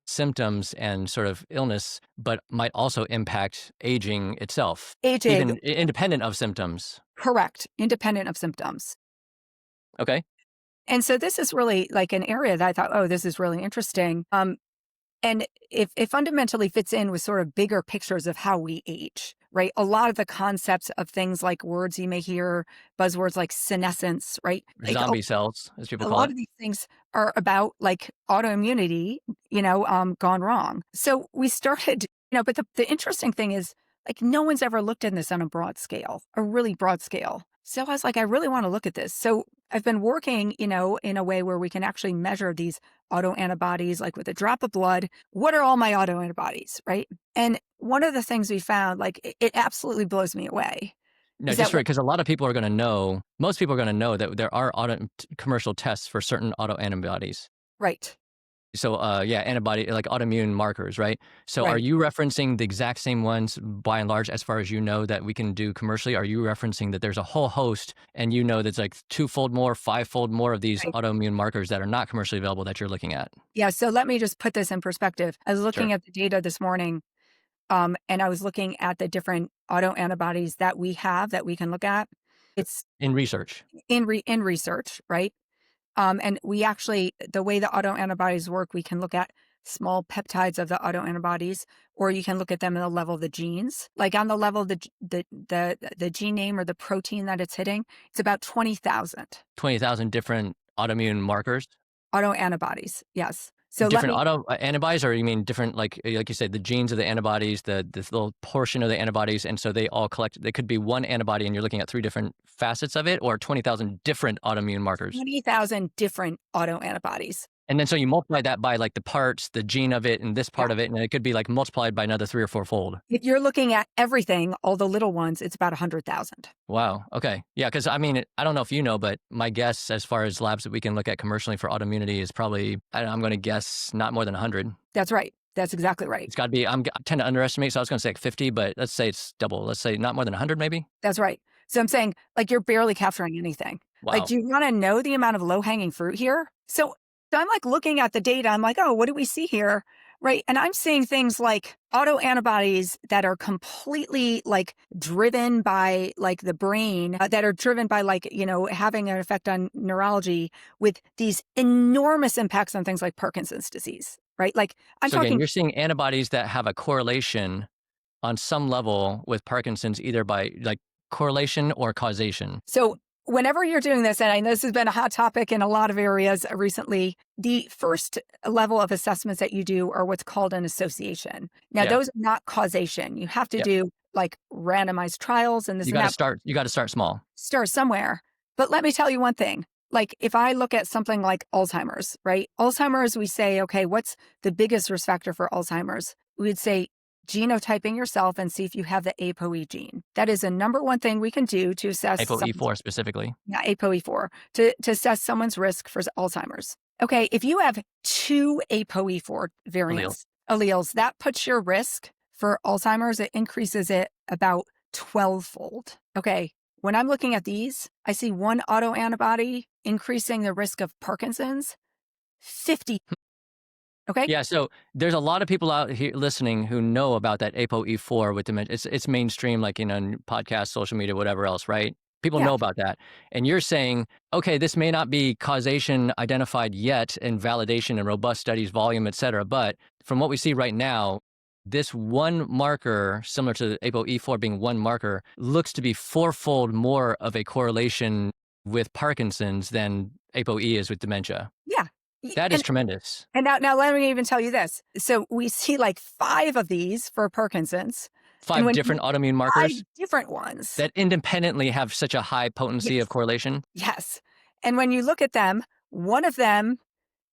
symptoms and sort of illness, but might also impact aging itself, aging, even independent of symptoms. correct, independent of symptoms. Okay. And so this is really like an area that I thought, oh, this is really interesting. And it fundamentally fits in with sort of bigger pictures of how we age, right? A lot of the concepts of things like words you may hear, buzzwords like senescence, right? Like Zombie cells, as people a call lot it. of these things are about like autoimmunity, gone wrong. So we started, but the interesting thing is like no one's ever looked at this on a broad scale, a really broad scale. So I was like, I really want to look at this. So I've been working, in a way where we can actually measure these autoantibodies, like with a drop of blood. What are all my autoantibodies, right? And one of the things we found, like it absolutely blows me away, No, is just that, for because a lot of people are going to know, most people are going to know that there are commercial tests for certain autoantibodies. right, So, yeah, antibody, like autoimmune markers, right? So are right. you referencing the exact same ones by and large, as far as you know, that we can do commercially? Are you referencing that there's a whole host and there's like twofold more, fivefold more of these Right. autoimmune markers that are not commercially available that you're looking at? Yeah. So let me just put this in perspective. I was Sure. looking at the data this morning. And I was looking at the different autoantibodies that we have that we can look at. It's In research. in research, right? And we actually, the way the autoantibodies work, we can look at small peptides of the autoantibodies, or you can look at them in the level of the genes. Like on the level of the gene name or the protein that it's hitting, it's about 20,000 20,000 different autoimmune markers, autoantibodies. Yes. So let different me antibodies, or you mean different, like you said, the genes of the antibodies, this little portion of the antibodies, and so they all collect. They could be one antibody, and you're looking at three different facets of it, or 20,000 different autoimmune markers. 20,000 different autoantibodies. And then so you multiply that by like the parts, the gene of it, and this Yeah. part of it, and it could be like multiplied by another 3 or 4 fold. If you're looking at everything, all the little ones, it's about 100,000. Wow. Okay. Yeah. Because I mean, I don't know if you know, but my guess as far as labs that we can look at commercially for autoimmunity is probably, I'm going to guess not more than 100. That's right. That's exactly right. It's got to be, I tend to underestimate. So I was going to say like 50, but let's say it's double. Let's say not more than 100, maybe. That's right. So I'm saying, like, you're barely capturing anything. Like, Wow. do you want to know the amount of low-hanging fruit here? So I'm like looking at the data. I'm like, oh, what do we see here? Right. And I'm seeing things like autoantibodies that are completely like driven by like the brain, that are driven by like, having an effect on neurology with these enormous impacts on things like Parkinson's disease. Right. Like I'm So again, talking. you're seeing antibodies that have a correlation on some level with Parkinson's, either by like correlation or causation. So whenever you're doing this, and I know this has been a hot topic in a lot of areas recently, the first level of assessments that you do are what's called an association. Now, Yeah. those are not causation. You have to Yep. do like randomized trials and this You and got to that. start. You got to start small. Start somewhere. But let me tell you one thing. Like if I look at something like Alzheimer's, right? Alzheimer's, we say, okay, what's the biggest risk factor for Alzheimer's? We would say genotyping yourself and see if you have the ApoE gene. That is a number one thing we can do to assess ApoE4 specifically. ApoE4 to assess someone's risk for Alzheimer's. Okay, if you have two ApoE4 variants, alleles, that puts your risk for Alzheimer's, it increases it about 12-fold. Okay, when I'm looking at these, I see one autoantibody increasing the risk of Parkinson's 50. Okay. Yeah, so there's a lot of people out here listening who know about that ApoE4 with dementia. It's mainstream, like in podcasts, social media, whatever else, right? People Yeah. know about that. And you're saying, okay, this may not be causation identified yet in validation and robust studies, volume, et cetera. But from what we see right now, this one marker, similar to ApoE4 being one marker, looks to be fourfold more of a correlation with Parkinson's than ApoE is with dementia. Yeah. That is tremendous. And now let me even tell you this. So we see like 5 of these for Parkinson's. 5 different autoimmune markers? 5 different ones. That independently have such a high potency of correlation? Yes. And when you look at them, one of them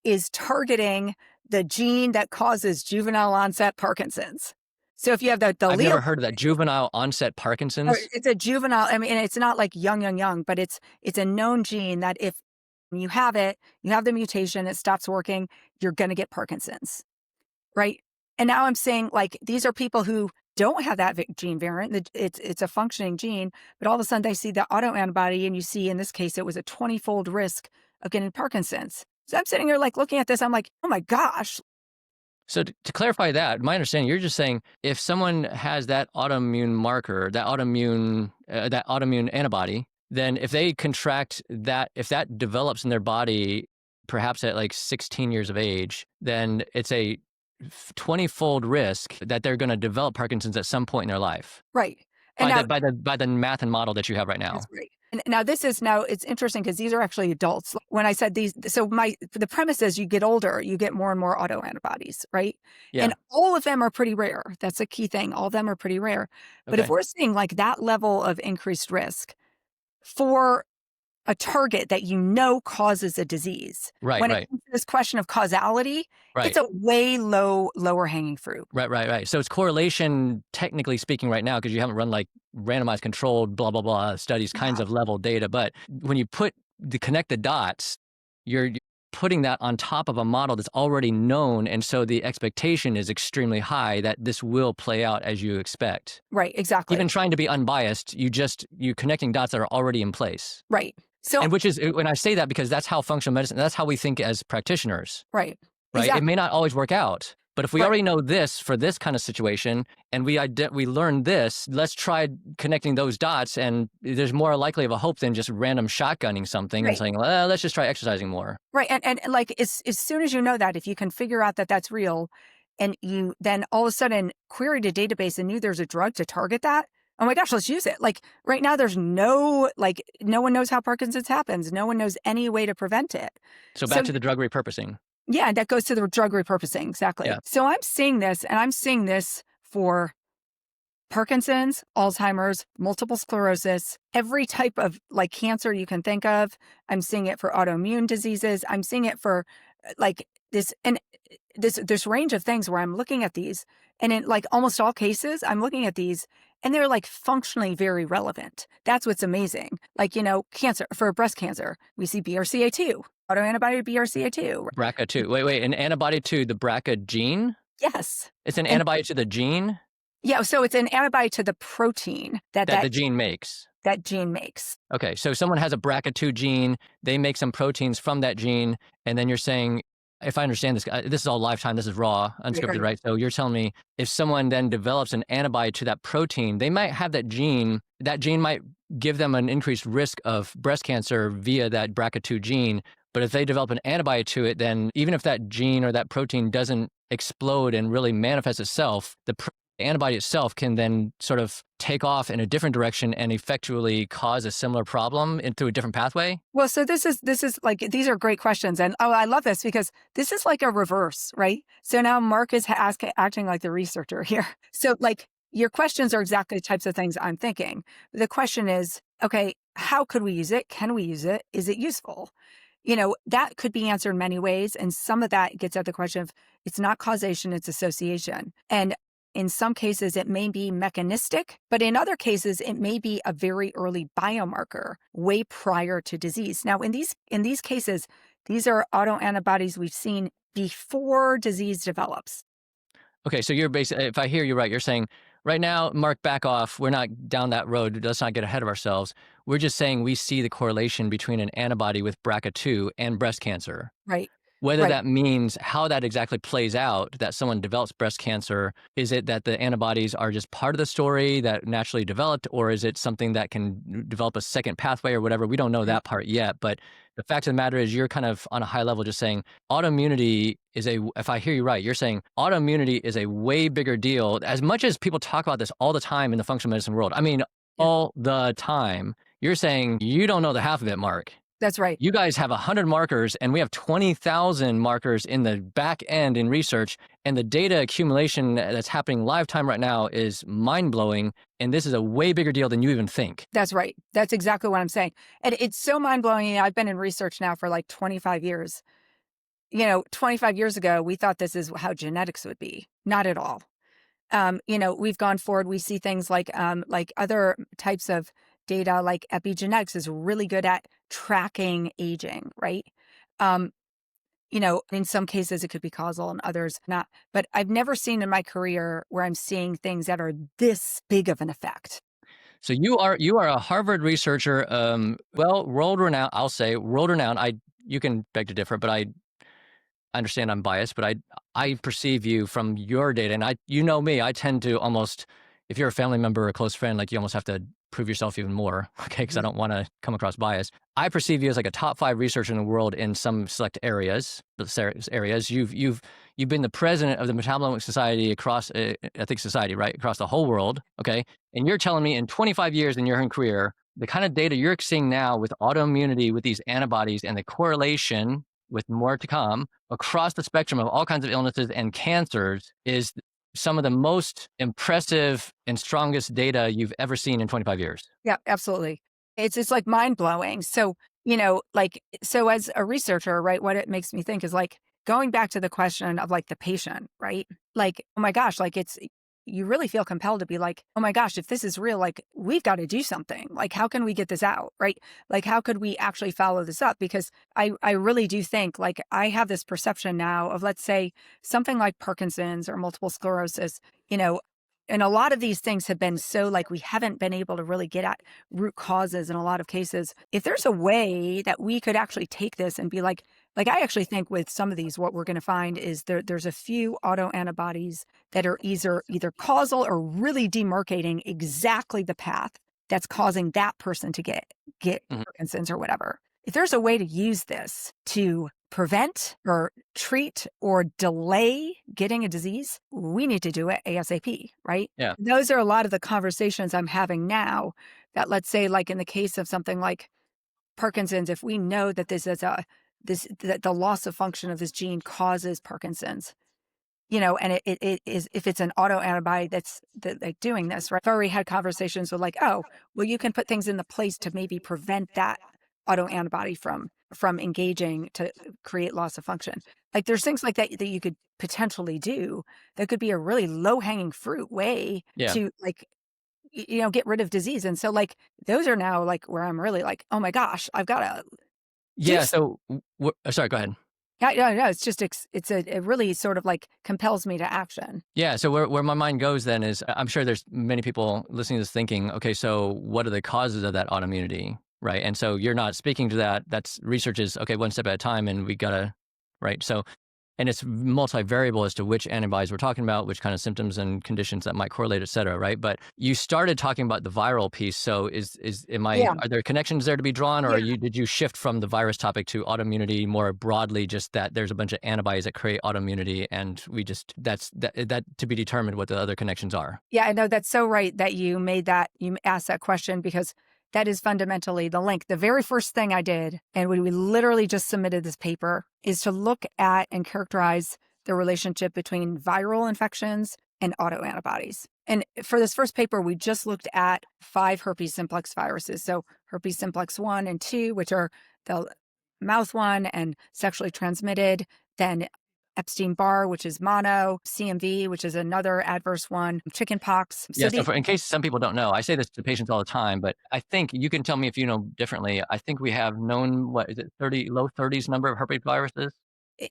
is targeting the gene that causes juvenile onset Parkinson's. So if you have the I've allele, never heard of that. Juvenile onset Parkinson's. it's a juvenile. I mean, and it's not like young, but it's a known gene that if you have it, you have the mutation, it stops working, you're going to get Parkinson's, right? And now I'm saying, like, these are people who don't have that gene variant. It's a functioning gene, but all of a sudden they see the autoantibody, and you see in this case it was a 20-fold risk of getting Parkinson's. So I'm sitting here like looking at this, I'm like, oh my gosh. So to clarify that, my understanding, you're just saying if someone has that autoimmune marker, that autoimmune antibody, then if they contract that, if that develops in their body, perhaps at like 16 years of age, then it's a 20-fold risk that they're going to develop Parkinson's at some point in their life. Right. And By the math and model that you have right now. that's right. And now it's interesting because these are actually adults. When I said these, so the premise is you get older, you get more and more autoantibodies, right? Yeah. And all of them are pretty rare. That's a key thing. All of them are pretty rare. But if Okay. we're seeing like that level of increased risk for a target that you know causes a disease, Right, when right. it comes to this question of causality, Right. it's a way lower hanging fruit. Right. So it's correlation, technically speaking, right now, because you haven't run like randomized controlled, blah, blah, blah studies, kinds of level data. But when you connect the dots, you're putting that on top of a model that's already known. And so the expectation is extremely high that this will play out as you expect. Right, exactly. Even trying to be unbiased, you're connecting dots that are already in place. Right. So, and which is, when I say that, because that's how functional medicine, that's how we think as practitioners. Right. Exactly. It may not always work out, but if we already know this for this kind of situation, and we learned this, let's try connecting those dots, and there's more likely of a hope than just random shotgunning something and saying, well, let's just try exercising more. Right. And like as soon as you know that, if you can figure out that that's real, and you then all of a sudden queried a database and knew there's a drug to target that, oh my gosh, let's use it. Like right now, there's no one knows how Parkinson's happens. No one knows any way to prevent it. So back to the drug repurposing. Yeah, that goes to the drug repurposing. Exactly. Yeah. So I'm seeing this for Parkinson's, Alzheimer's, multiple sclerosis, every type of like cancer you can think of. I'm seeing it for autoimmune diseases. I'm seeing it for like this range of things where I'm looking at these, and in like almost all cases, I'm looking at these and they're like functionally very relevant. That's what's amazing. Like, cancer, for breast cancer, we see BRCA2, autoantibody to BRCA2. BRCA2. Wait, an antibody to the BRCA gene? Yes. It's an antibody to the gene? Yeah, so it's an antibody to the protein that the gene makes. That gene makes. Okay, so someone has a BRCA2 gene, they make some proteins from that gene, and then you're saying, if I understand this is all lifetime, this is raw, unscripted, right? So you're telling me if someone then develops an antibody to that protein, they might have that gene might give them an increased risk of breast cancer via that BRCA2 gene. But if they develop an antibody to it, then even if that gene or that protein doesn't explode and really manifest itself, the antibody itself can then sort of take off in a different direction and effectually cause a similar problem through a different pathway? Well, so this is like, these are great questions. And I love this because this is like a reverse, right? So now Mark is acting like the researcher here. So like your questions are exactly the types of things I'm thinking. The question is, okay, how could we use it? Can we use it? Is it useful? That could be answered in many ways. And some of that gets at the question of it's not causation, it's association. And in some cases, it may be mechanistic, but in other cases, it may be a very early biomarker way prior to disease. Now, in these cases, these are autoantibodies we've seen before disease develops. Okay, so you're basically, if I hear you right, you're saying, right now, Mark, back off. We're not down that road. Let's not get ahead of ourselves. We're just saying we see the correlation between an antibody with BRCA2 and breast cancer. Right. Whether that means how that exactly plays out, that someone develops breast cancer, is it that the antibodies are just part of the story that naturally developed, or is it something that can develop a second pathway or whatever? We don't know that part yet. But the fact of the matter is you're kind of on a high level just saying autoimmunity is if I hear you right, you're saying autoimmunity is a way bigger deal. As much as people talk about this all the time in the functional medicine world, I mean, all the time, you're saying you don't know the half of it, Mark. That's right. You guys have 100 markers and we have 20,000 markers in the back end in research, and the data accumulation that's happening live time right now is mind-blowing, and this is a way bigger deal than you even think. That's right. That's exactly what I'm saying. And it's so mind-blowing. I've been in research now for like 25 years. 25 years ago, we thought this is how genetics would be. Not at all. We've gone forward. We see things like other types of data, like epigenetics is really good at tracking aging, right? Um, in some cases it could be causal and others not. But I've never seen in my career where I'm seeing things that are this big of an effect. So you are a Harvard researcher, well, world renowned. I'll say world renowned. You can beg to differ, but I understand I'm biased, but I perceive you from your data, and you know me. I tend to almost, if you're a family member or a close friend, like you almost have to prove yourself even more, okay? Because I don't want to come across biased. I perceive you as like a top 5 researcher in the world in some select areas. You've been the president of the Metabolomics Society across, I think society, right, across the whole world, okay? And you're telling me in 25 years in your career, the kind of data you're seeing now with autoimmunity, with these antibodies, and the correlation with more to come across the spectrum of all kinds of illnesses and cancers is some of the most impressive and strongest data you've ever seen in 25 years. Yeah, absolutely. It's like mind blowing. So, so as a researcher, right, what it makes me think is like going back to the question of like the patient, right? Like, oh my gosh, like you really feel compelled to be like, oh my gosh, if this is real, like we've got to do something. Like, how can we get this out? Right. Like, how could we actually follow this up? Because I really do think like I have this perception now of, let's say, something like Parkinson's or multiple sclerosis, and a lot of these things have been so like we haven't been able to really get at root causes in a lot of cases. If there's a way that we could actually take this and be like I actually think with some of these, what we're going to find is there's a few autoantibodies that are either causal or really demarcating exactly the path that's causing that person to get Parkinson's or whatever. If there's a way to use this to prevent or treat or delay getting a disease, we need to do it ASAP, right? Yeah. Those are a lot of the conversations I'm having now that, let's say, like in the case of something like Parkinson's, if we know that that the loss of function of this gene causes Parkinson's, and it is, if it's an autoantibody that's like doing this, right? I've already had conversations with like, oh, well, you can put things in the place to maybe prevent that autoantibody from engaging to create loss of function. Like there's things like that you could potentially do that could be a really low hanging fruit way to like, get rid of disease. And so like, those are now like where I'm really like, oh my gosh, I've got to. Yeah. So, sorry, go ahead. Yeah, no, it's just, it really sort of like compels me to action. Yeah. So where my mind goes then is I'm sure there's many people listening to this thinking, okay, so what are the causes of that autoimmunity? Right. And so you're not speaking to that. That's research is, okay, one step at a time and we gotta, right. So, and it's multivariable as to which antibodies we're talking about, which kind of symptoms and conditions that might correlate, et cetera. Right. But you started talking about the viral piece. So are there connections there to be drawn, or did you shift from the virus topic to autoimmunity more broadly, just that there's a bunch of antibodies that create autoimmunity and that's to be determined what the other connections are? Yeah, I know that's so right that you asked that question, because that is fundamentally the link. The very first thing I did, and we literally just submitted this paper, is to look at and characterize the relationship between viral infections and autoantibodies. And for this first paper, we just looked at 5 herpes simplex viruses. So herpes simplex 1 and 2, which are the mouth one and sexually transmitted, then Epstein-Barr, which is mono, CMV, which is another adverse one, chickenpox. So in case some people don't know, I say this to patients all the time, but I think you can tell me if you know differently. I think we have known, low 30s number of herpes viruses?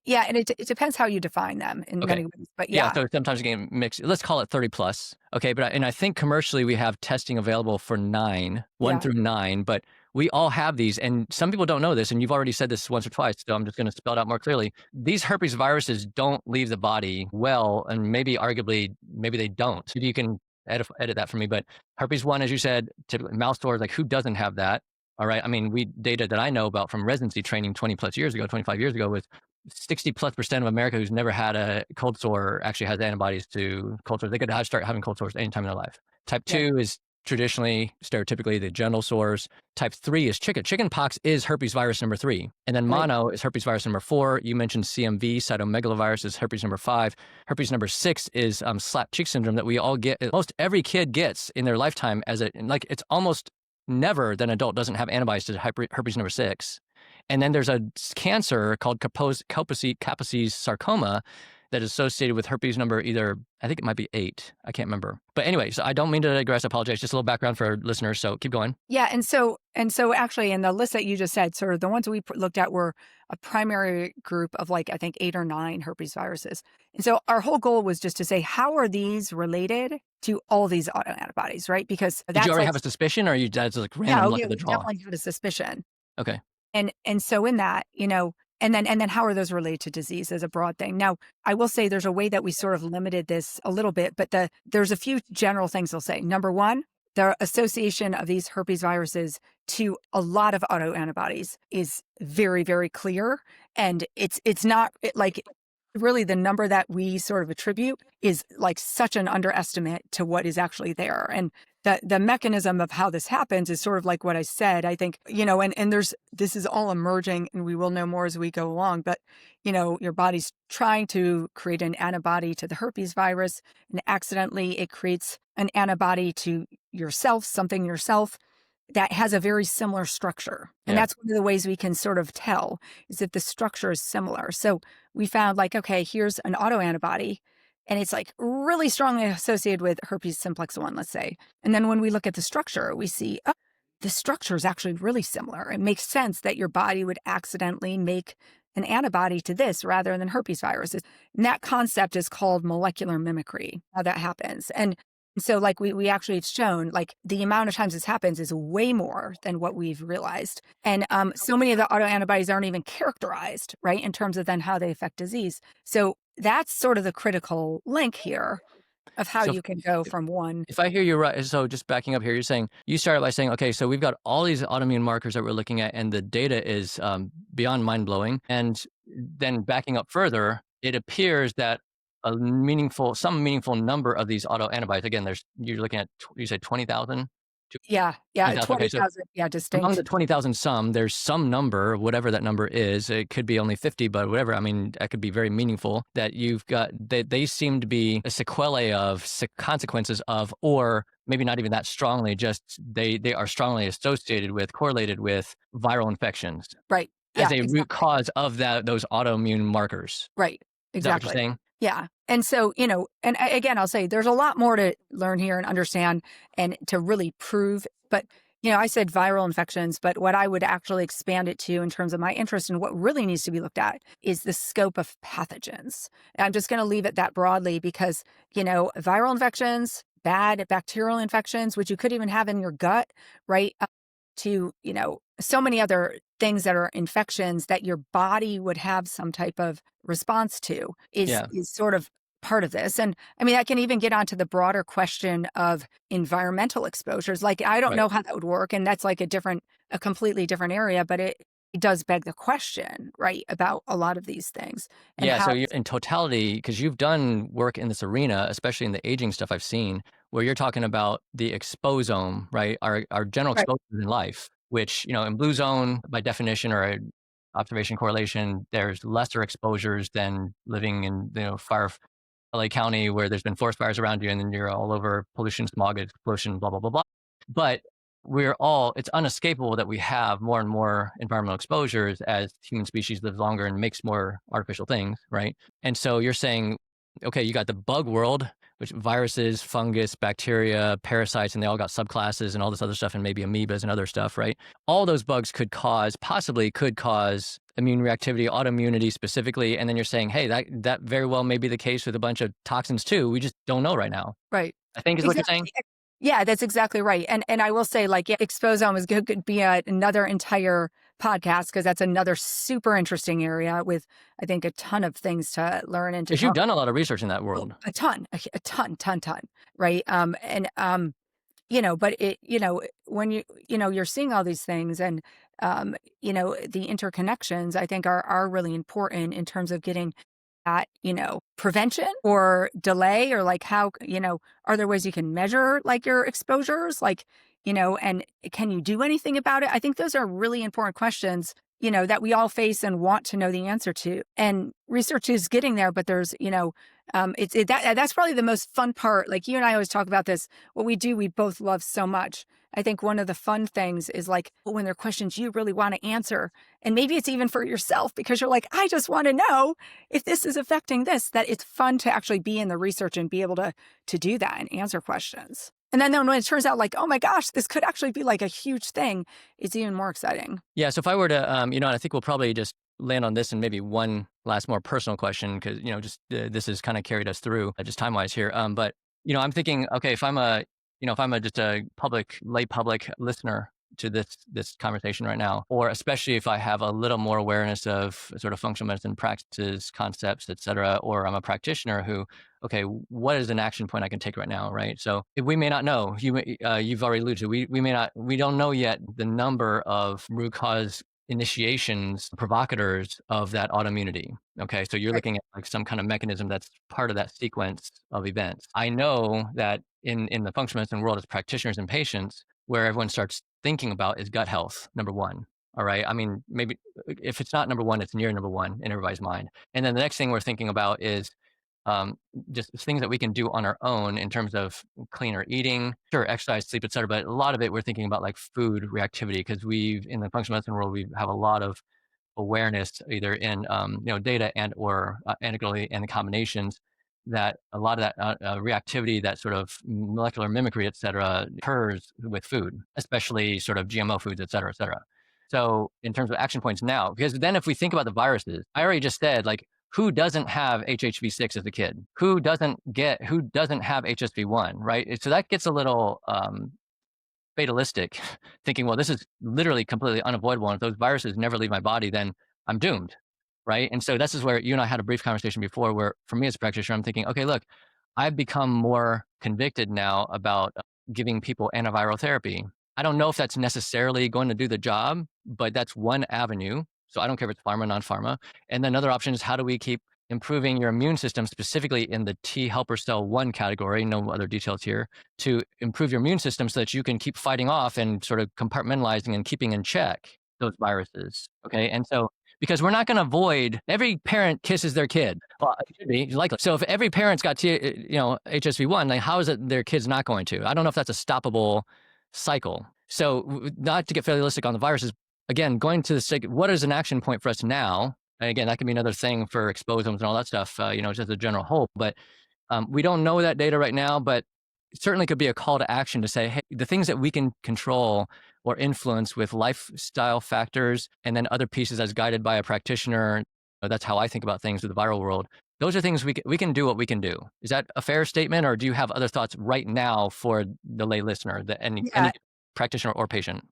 Yeah, and it depends how you define them in many ways, but yeah. So sometimes you get mixed. Let's call it 30 plus. Okay, but I think commercially we have testing available for 1 through 9, but we all have these, and some people don't know this, and you've already said this once or twice, so I'm just going to spell it out more clearly. These herpes viruses don't leave the body well, and maybe they don't. Maybe you can edit that for me, but herpes 1, as you said, typically mouth sores, like who doesn't have that? All right, I mean, data that I know about from residency training 25 years ago was 60+% of America who's never had a cold sore actually has antibodies to cold sores. They could start having cold sores anytime in their life. Type 2 is traditionally, stereotypically, the genital sores. Type 3 is chickenpox is herpes virus number 3. And then mono is herpes virus number 4. You mentioned CMV, cytomegalovirus is herpes number 5. Herpes number 6 is slap cheek syndrome that we all get. Most every kid gets in their lifetime it's almost never that an adult doesn't have antibodies to herpes number 6. And then there's a cancer called Kaposi's sarcoma that is associated with herpes number either, I think it might be 8. I can't remember. But anyway, so I don't mean to digress. I apologize. Just a little background for our listeners. So keep going. Yeah. And so actually in the list that you just said, sort of the ones we looked at were a primary group of like, I think 8 or 9 herpes viruses. And so our whole goal was just to say, how are these related to all these autoantibodies, right? Because Did you that's already like, have a suspicion, or are you that's like random yeah, luck yeah, of the we draw? definitely had a suspicion. Okay. And so in that, and then how are those related to disease as a broad thing? Now, I will say there's a way that we sort of limited this a little bit, but there's a few general things I'll say. Number one, the association of these herpes viruses to a lot of autoantibodies is very, very clear. And it's not like really the number that we sort of attribute is like such an underestimate to what is actually there. And the mechanism of how this happens is sort of like what I said. I think, and this is all emerging and we will know more as we go along, but your body's trying to create an antibody to the herpes virus, and accidentally it creates an antibody to yourself, something yourself that has a very similar structure. And Yeah. that's one of the ways we can sort of tell is if the structure is similar. So we found like, okay, here's an autoantibody and it's like really strongly associated with herpes simplex 1, let's say. And then when we look at the structure, we see, oh, the structure is actually really similar. It makes sense that your body would accidentally make an antibody to this rather than herpes viruses. And that concept is called molecular mimicry, how that happens. And so like we actually have shown like the amount of times this happens is way more than what we've realized. And so many of the autoantibodies aren't even characterized, right, in terms of then how they affect disease. So that's sort of the critical link here of how So you can go from one. if I hear you right, so just backing up here, you started by saying, okay, so we've got all these autoimmune markers that we're looking at, and the data is beyond mind blowing. And then backing up further, it appears that some meaningful number of these autoantibodies. Again, you're looking at you said 20,000. Yeah, 20,000. Okay, so 20,000, yeah, among the distinct. 20,000 there's some number, whatever that number is. It could be only 50, but whatever. I mean, that could be very meaningful that you've got. They seem to be a sequelae of consequences of, or maybe not even that strongly, just they are strongly correlated with viral infections Right. as Yeah, a root exactly. cause of those autoimmune markers. Right. Is that what you're Exactly. saying? Yeah. And so, and again, I'll say there's a lot more to learn here and understand and to really prove. But, I said viral infections, but what I would actually expand it to in terms of my interest and what really needs to be looked at is the scope of pathogens. And I'm just going to leave it that broadly because, viral infections, bad bacterial infections, which you could even have in your gut, right? To, so many other things that are infections that your body would have some type of response to is Yeah. sort of part of this. And I mean, I can even get onto the broader question of environmental exposures. Like, I don't Right. know how that would work. And that's like a completely different area, but it does beg the question, right, about a lot of these things and Yeah, how, so you're in totality, because you've done work in this arena, especially in the aging stuff I've seen, where you're talking about the exposome, right? Our general right, exposures in life, which, in blue zone, by definition or observation correlation, there's lesser exposures than living in, fire LA County where there's been forest fires around you and then you're all over pollution, smog, pollution, blah, blah, blah, blah. But it's unescapable that we have more and more environmental exposures as human species lives longer and makes more artificial things, right? And so you're saying, okay, you got the bug world, which viruses, fungus, bacteria, parasites, and they all got subclasses and all this other stuff, and maybe amoebas and other stuff, right? All those bugs possibly could cause immune reactivity, autoimmunity specifically. And then you're saying, hey, that very well may be the case with a bunch of toxins too. We just don't know right now, right. I think is what you're saying. Exactly. Yeah, that's exactly right. And I will say, like, yeah, exposome is good, could be another entire podcast because that's another super interesting area with, I think, a ton of things to learn and to Because you've talk. done a lot of research in that world. A ton, ton, right? But when you're seeing all these things and, the interconnections, I think are really important in terms of getting at, prevention or delay or like how, are there ways you can measure like your exposures? Like, and can you do anything about it? I think those are really important questions, that we all face and want to know the answer to. And research is getting there, but there's, That's probably the most fun part. Like you and I always talk about this. What we do, we both love so much. I think one of the fun things is like when there are questions you really want to answer, and maybe it's even for yourself because you're like, I just want to know if this is affecting this. That it's fun to actually be in the research and be able to do that and answer questions. And then when it turns out like, oh my gosh, this could actually be like a huge thing, it's even more exciting. Yeah. So if I were to, and I think we'll probably just land on this and maybe one last more personal question because, just this has kind of carried us through just time wise here. But, I'm thinking, okay, if I'm just a lay public listener to this conversation right now, or especially if I have a little more awareness of sort of functional medicine practices, concepts, et cetera, or I'm a practitioner who, okay, what is an action point I can take right now, right? So we may not know, you've already alluded to, we don't know yet the number of root cause initiations, provocateurs of that autoimmunity. Okay, so you're Right. looking at like some kind of mechanism that's part of that sequence of events. I know that in the functional medicine world as practitioners and patients, where everyone starts thinking about is gut health, number one. All right. I mean, maybe if it's not number one, it's near number one in everybody's mind. And then the next thing we're thinking about is um, just things that we can do on our own in terms of cleaner eating, sure, exercise, sleep, et cetera. But a lot of it, we're thinking about like food reactivity because in the functional medicine world, we have a lot of awareness either in data and or anecdotally and the combinations that a lot of that reactivity, that sort of molecular mimicry, et cetera, occurs with food, especially sort of GMO foods, et cetera, et cetera. So in terms of action points now, because then if we think about the viruses, I already just said like who doesn't have HHV6 as a kid? Who doesn't have HSV1, right? So that gets a little fatalistic, thinking, well, this is literally completely unavoidable. And if those viruses never leave my body, then I'm doomed. Right. And so this is where you and I had a brief conversation before where for me as a practitioner, I'm thinking, okay, look, I've become more convicted now about giving people antiviral therapy. I don't know if that's necessarily going to do the job, but that's one avenue. So I don't care if it's pharma, non-pharma. And then another option is how do we keep improving your immune system, specifically in the T helper cell 1 category, no other details here, to improve your immune system so that you can keep fighting off and sort of compartmentalizing and keeping in check those viruses. Okay. And so, because we're not going to avoid every parent kisses their kid. Well, it should be likely. So if every parent's got HSV1, like how is it their kid's not going to? I don't know if that's a stoppable cycle. So not to get fatalistic on the viruses, again, going to the sake, what is an action point for us now? And again, that can be another thing for exposomes and all that stuff, just a general hope. But we don't know that data right now, but it certainly could be a call to action to say, hey, the things that we can control or influence with lifestyle factors and then other pieces as guided by a practitioner, that's how I think about things with the viral world. Those are things we can do what we can do. Is that a fair statement, or do you have other thoughts right now for the lay listener, any Yeah. practitioner or patient?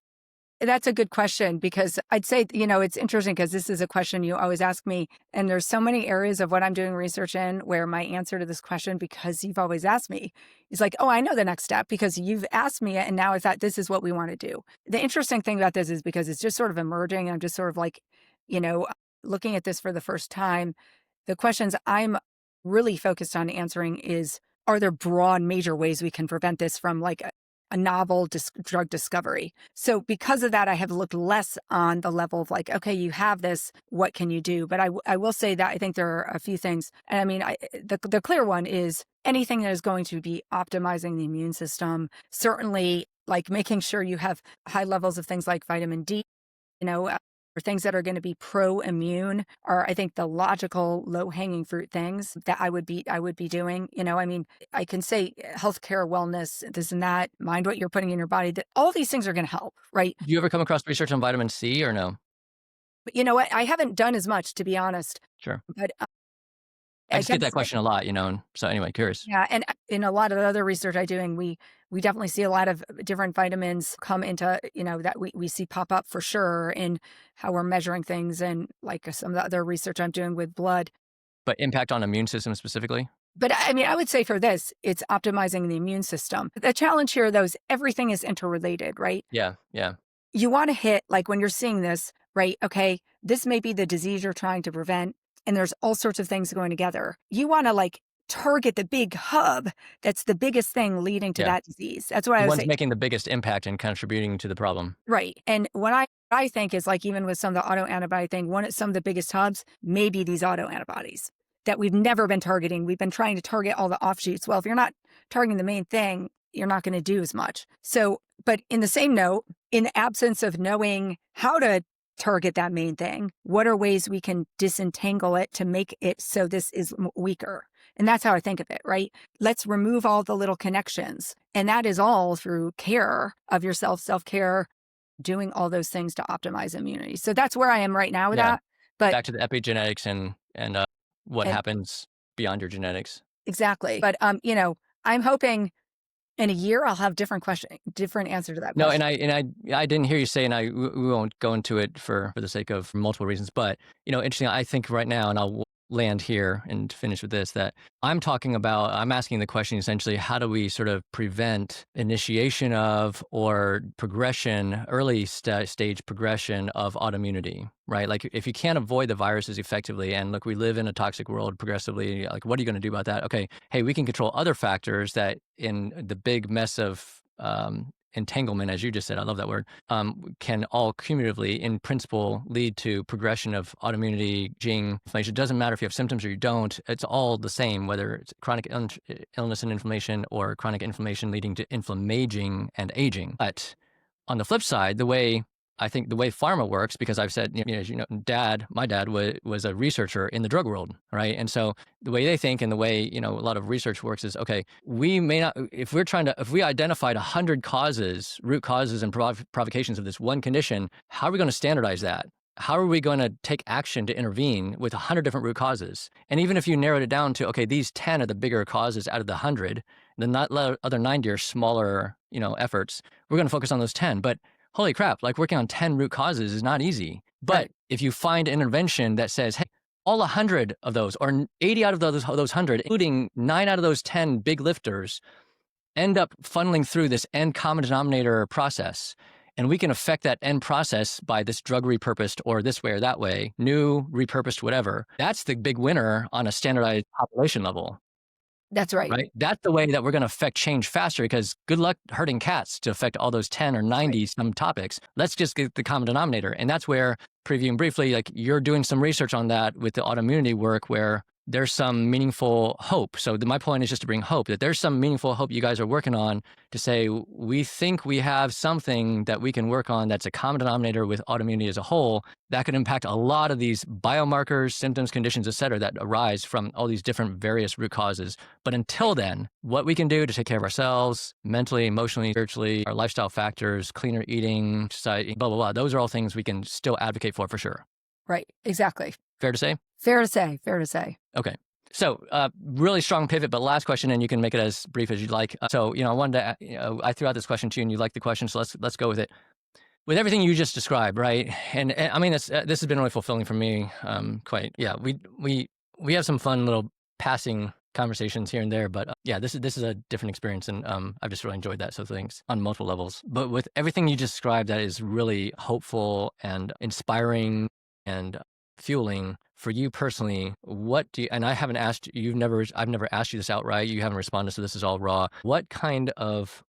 That's a good question because I'd say, it's interesting because this is a question you always ask me. And there's so many areas of what I'm doing research in where my answer to this question, because you've always asked me, is like, oh, I know the next step because you've asked me it. And now I thought this is what we want to do. The interesting thing about this is because it's just sort of emerging. And I'm just sort of like, looking at this for the first time. The questions I'm really focused on answering is, are there broad major ways we can prevent this from like a novel drug discovery? So because of that, I have looked less on the level of like, okay, you have this, what can you do? But I will say that I think there are a few things. And I mean, the clear one is anything that is going to be optimizing the immune system, certainly like making sure you have high levels of things like vitamin D, or things that are going to be pro-immune are, I think, the logical low-hanging fruit things that I would be doing. I mean, I can say healthcare, wellness, this and that, mind what you're putting in your body, that all these things are going to help, right? Do you ever come across research on vitamin C or no? But you know what? I haven't done as much, to be honest, Sure. but I I just get can that say, question a lot, and so anyway, curious. yeah. And in a lot of the other research I'm doing, we definitely see a lot of different vitamins come into, that we see pop up for sure in how we're measuring things and like some of the other research I'm doing with blood. But impact on immune system specifically? But I mean, I would say for this, it's optimizing the immune system. The challenge here, though, is everything is interrelated, right? Yeah, yeah, You want to hit, like when you're seeing this, right? Okay, this may be the disease you're trying to prevent, and there's all sorts of things going together. You want to like target the big hub that's the biggest thing leading to yeah. that disease. That's what I The would one's say. making the biggest impact and contributing to the problem. Right. And what I think is like even with some of the autoantibody thing, some of the biggest hubs may be these autoantibodies. that we've never been targeting. We've been trying to target all the offshoots. Well, if you're not targeting the main thing, you're not going to do as much. So, but in the same note, in the absence of knowing how to target that main thing, what are ways we can disentangle it to make it so this is weaker? And that's how I think of it, right? Let's remove all the little connections. And that is all through care of yourself, self-care, doing all those things to optimize immunity. So that's where I am right now with Yeah. that. But Back to the epigenetics and what and happens beyond your genetics. exactly. But I'm hoping in a year I'll have different answer to that No, question. I didn't hear you say, and we won't go into it for the sake of multiple reasons, but interesting. I think right now, and I'll land here and finish with this, that I'm asking the question essentially, how do we sort of prevent initiation of or progression, early stage progression of autoimmunity, right? Like if you can't avoid the viruses effectively, and look, we live in a toxic world progressively, like what are you going to do about that? Okay, hey, we can control other factors that in the big mess of entanglement, as you just said, I love that word, can all cumulatively, in principle, lead to progression of autoimmunity, gene inflammation. It doesn't matter if you have symptoms or you don't. It's all the same, whether it's chronic illness and inflammation or chronic inflammation leading to inflammaging and aging. But on the flip side, I think the way pharma works, because I've said, as you know, my dad was a researcher in the drug world, right? And so the way they think and the way, a lot of research works is, okay, we may not, if we identified 100 root causes and provocations of this one condition, how are we going to standardize that? How are we going to take action to intervene with 100 different root causes? And even if you narrowed it down to, okay, these 10 are the bigger causes out of the 100, then the other 90 are smaller, efforts. We're going to focus on those 10. But holy crap, like working on 10 root causes is not easy. But Right. if you find an intervention that says, hey, all 100 of those, or 80 out of those 100, including 9 out of those 10 big lifters, end up funneling through this end common denominator process. And we can affect that end process by this drug repurposed or this way or that way, new, repurposed, whatever. That's the big winner on a standardized population level. That's right. Right? That's the way that we're going to affect change faster, because good luck herding cats to affect all those 10 or 90 some topics. Let's just get the common denominator. And that's where, previewing briefly, like you're doing some research on that with the autoimmunity work where there's some meaningful hope. So my point is just to bring hope, that there's some meaningful hope you guys are working on to say, we think we have something that we can work on that's a common denominator with autoimmunity as a whole that could impact a lot of these biomarkers, symptoms, conditions, et cetera, that arise from all these different various root causes. But until then, what we can do to take care of ourselves mentally, emotionally, spiritually, our lifestyle factors, cleaner eating, society, blah, blah, blah, those are all things we can still advocate for sure. Right. Exactly. Fair to say? Fair to say. Fair to say. Okay. So really strong pivot, but last question, and you can make it as brief as you'd like. So, I wanted to, I threw out this question to you and you liked the question. So let's go with it. With everything you just described, right? And I mean, this has been really fulfilling for me. We have some fun little passing conversations here and there, but this is a different experience, and I've just really enjoyed that. So thanks on multiple levels. But with everything you just described, that is really hopeful and inspiring and fueling for you personally. What do you, and I haven't asked you, I've never asked you this outright. You haven't responded, so this is all raw. What kind of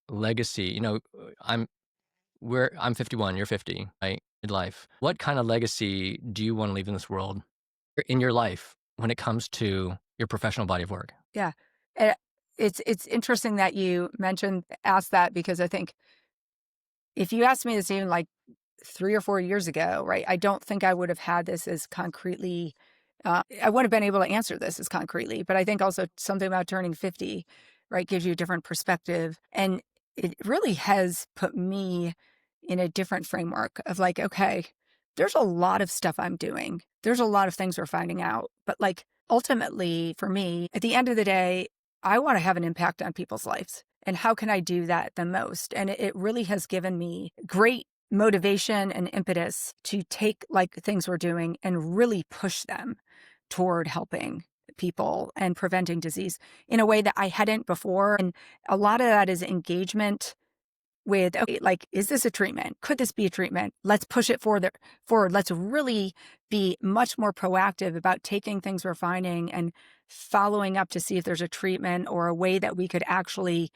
legacy, I'm 51, you're 50, right? Midlife. What kind of legacy do you want to leave in this world, in your life, when it comes to your professional body of work? Yeah. And it's interesting that you asked that, because I think if you asked me this even like 3 or 4 years ago, right, I don't think I would have had this as concretely. I wouldn't have been able to answer this as concretely, but I think also something about turning 50, right, gives you a different perspective. And it really has put me in a different framework of like, okay, there's a lot of stuff I'm doing. There's a lot of things we're finding out. But like ultimately for me, at the end of the day, I want to have an impact on people's lives. And how can I do that the most? And it really has given me great motivation and impetus to take like things we're doing and really push them toward helping people and preventing disease in a way that I hadn't before. And a lot of that is engagement with, okay, like, is this a treatment? Could this be a treatment? Let's push it forward. Let's really be much more proactive about taking things we're finding and following up to see if there's a treatment or a way that we could actually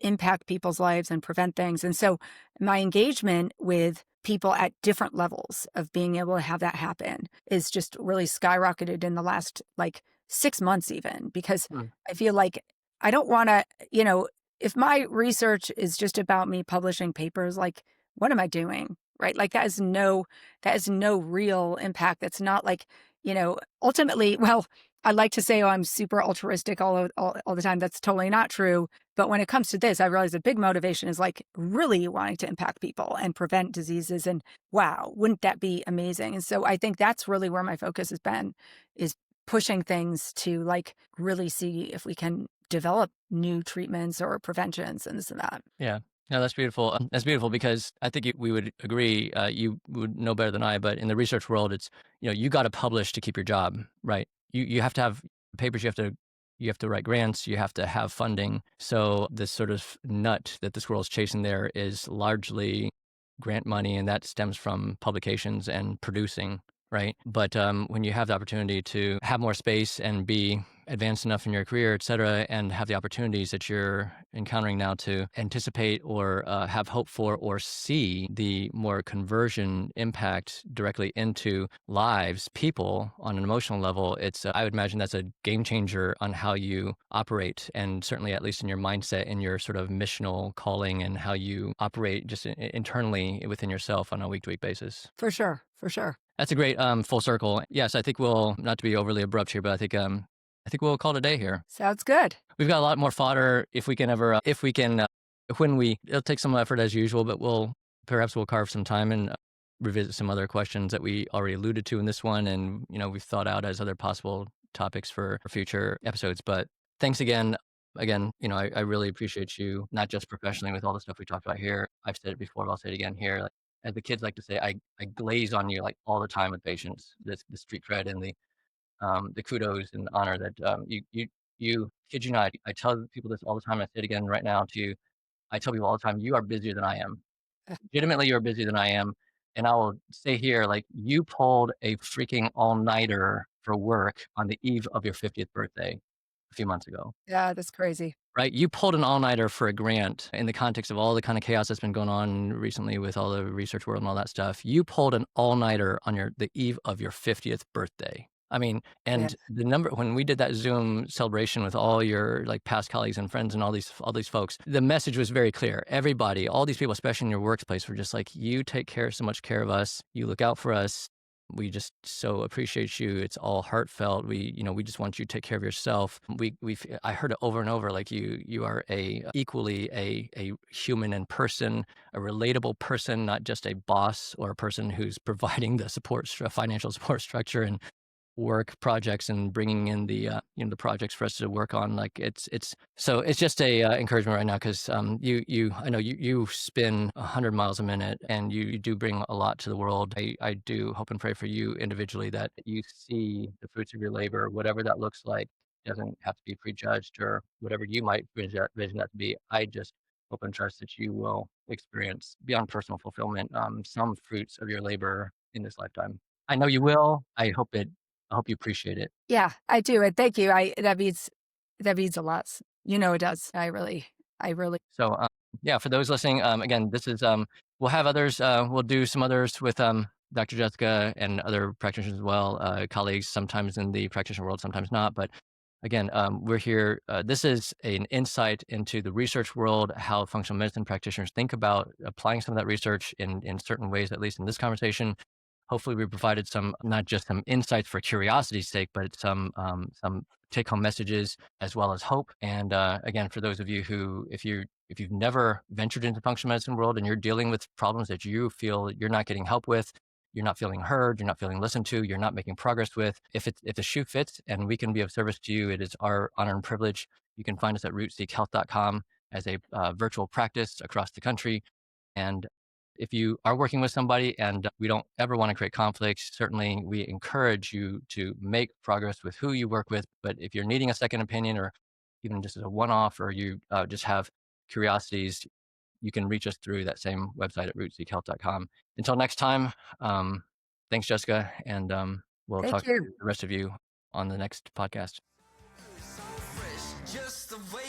impact people's lives and prevent things. And so my engagement with people at different levels of being able to have that happen is just really skyrocketed in the last like 6 months even, because Hmm. I feel like I don't want to, if my research is just about me publishing papers, like, what am I doing? Right? Like, that is no real impact. That's not like, ultimately, well, I like to say, oh, I'm super altruistic all the time. That's totally not true. But when it comes to this, I realize a big motivation is like really wanting to impact people and prevent diseases. And wow, wouldn't that be amazing? And so I think that's really where my focus has been, is pushing things to like really see if we can develop new treatments or preventions and this and that. Yeah. No, that's beautiful. That's beautiful because I think we would agree. You would know better than I, but in the research world, it's you got to publish to keep your job, right? You have to have papers. You have to write grants. You have to have funding. So this sort of nut that this world's chasing there is largely grant money, and that stems from publications and producing, right? But when you have the opportunity to have more space and be advanced enough in your career, et cetera, and have the opportunities that you're encountering now to anticipate or have hope for or see the more conversion impact directly into lives, people on an emotional level, I would imagine that's a game changer on how you operate, and certainly at least in your mindset, in your sort of missional calling, and how you operate just internally within yourself on a week-to-week basis. For sure. For sure. That's a great full circle. Yes, I think we'll, not to be overly abrupt here, but I think we'll call it a day here. Sounds good. We've got a lot more fodder if we can ever, if we can, when we, it'll take some effort as usual, but perhaps we'll carve some time and revisit some other questions that we already alluded to in this one. And, we've thought out as other possible topics for future episodes. But thanks again. Again, I really appreciate you, not just professionally with all the stuff we talked about here. I've said it before, but I'll say it again here. Like, as the kids like to say, I glaze on you like all the time with patience, the street cred and the kudos and honor that you kid you not. I tell people this all the time. I say it again right now to you. I tell people all the time, you are busier than I am. Legitimately, you're busier than I am. And I will say here, like, you pulled a freaking all-nighter for work on the eve of your 50th birthday a few months ago. Yeah, that's crazy. Right? You pulled an all-nighter for a grant in the context of all the kind of chaos that's been going on recently with all the research world and all that stuff. You pulled an all-nighter on the eve of your 50th birthday. I mean, Yeah. and the number when we did that Zoom celebration with all your like past colleagues and friends and all these folks, the message was very clear. Everybody, all these people, especially in your workplace, were just like, you take so much care of us. You look out for us. We just so appreciate you. It's all heartfelt. We just want you to take care of yourself. I heard it over and over, like you are equally a human and person, a relatable person, not just a boss or a person who's providing the financial support structure and work projects and bringing in the projects for us to work on. Like it's just a encouragement right now, because I know you spin 100 miles a minute and you do bring a lot to the world. I do hope and pray for you individually that you see the fruits of your labor, whatever that looks like. It doesn't have to be prejudged or whatever you might vision that to be. I just hope and trust that you will experience, beyond personal fulfillment, some fruits of your labor in this lifetime. I know you will. I hope you appreciate it. Yeah, I do. And thank you. That means a lot. It does. I really, So, yeah, for those listening, again, this is, we'll have others, we'll do some others with Dr. Jessica and other practitioners as well, colleagues, sometimes in the practitioner world, sometimes not. But again, we're here. This is an insight into the research world, how functional medicine practitioners think about applying some of that research in certain ways, at least in this conversation. Hopefully, we provided some, not just some insights for curiosity's sake, but some take-home messages as well as hope. And again, for those of you who, if you've never ventured into the functional medicine world and you're dealing with problems that you feel you're not getting help with, you're not feeling heard, you're not feeling listened to, you're not making progress with, if the shoe fits and we can be of service to you, it is our honor and privilege. You can find us at rootseekhealth.com as a virtual practice across the country. And if you are working with somebody, and we don't ever want to create conflicts, certainly we encourage you to make progress with who you work with. But if you're needing a second opinion, or even just as a one-off, or you just have curiosities, you can reach us through that same website at rootseekhealth.com. Until next time, thanks, Jessica, and we'll thank talk you. to the rest of you on the next podcast. So fresh, just the way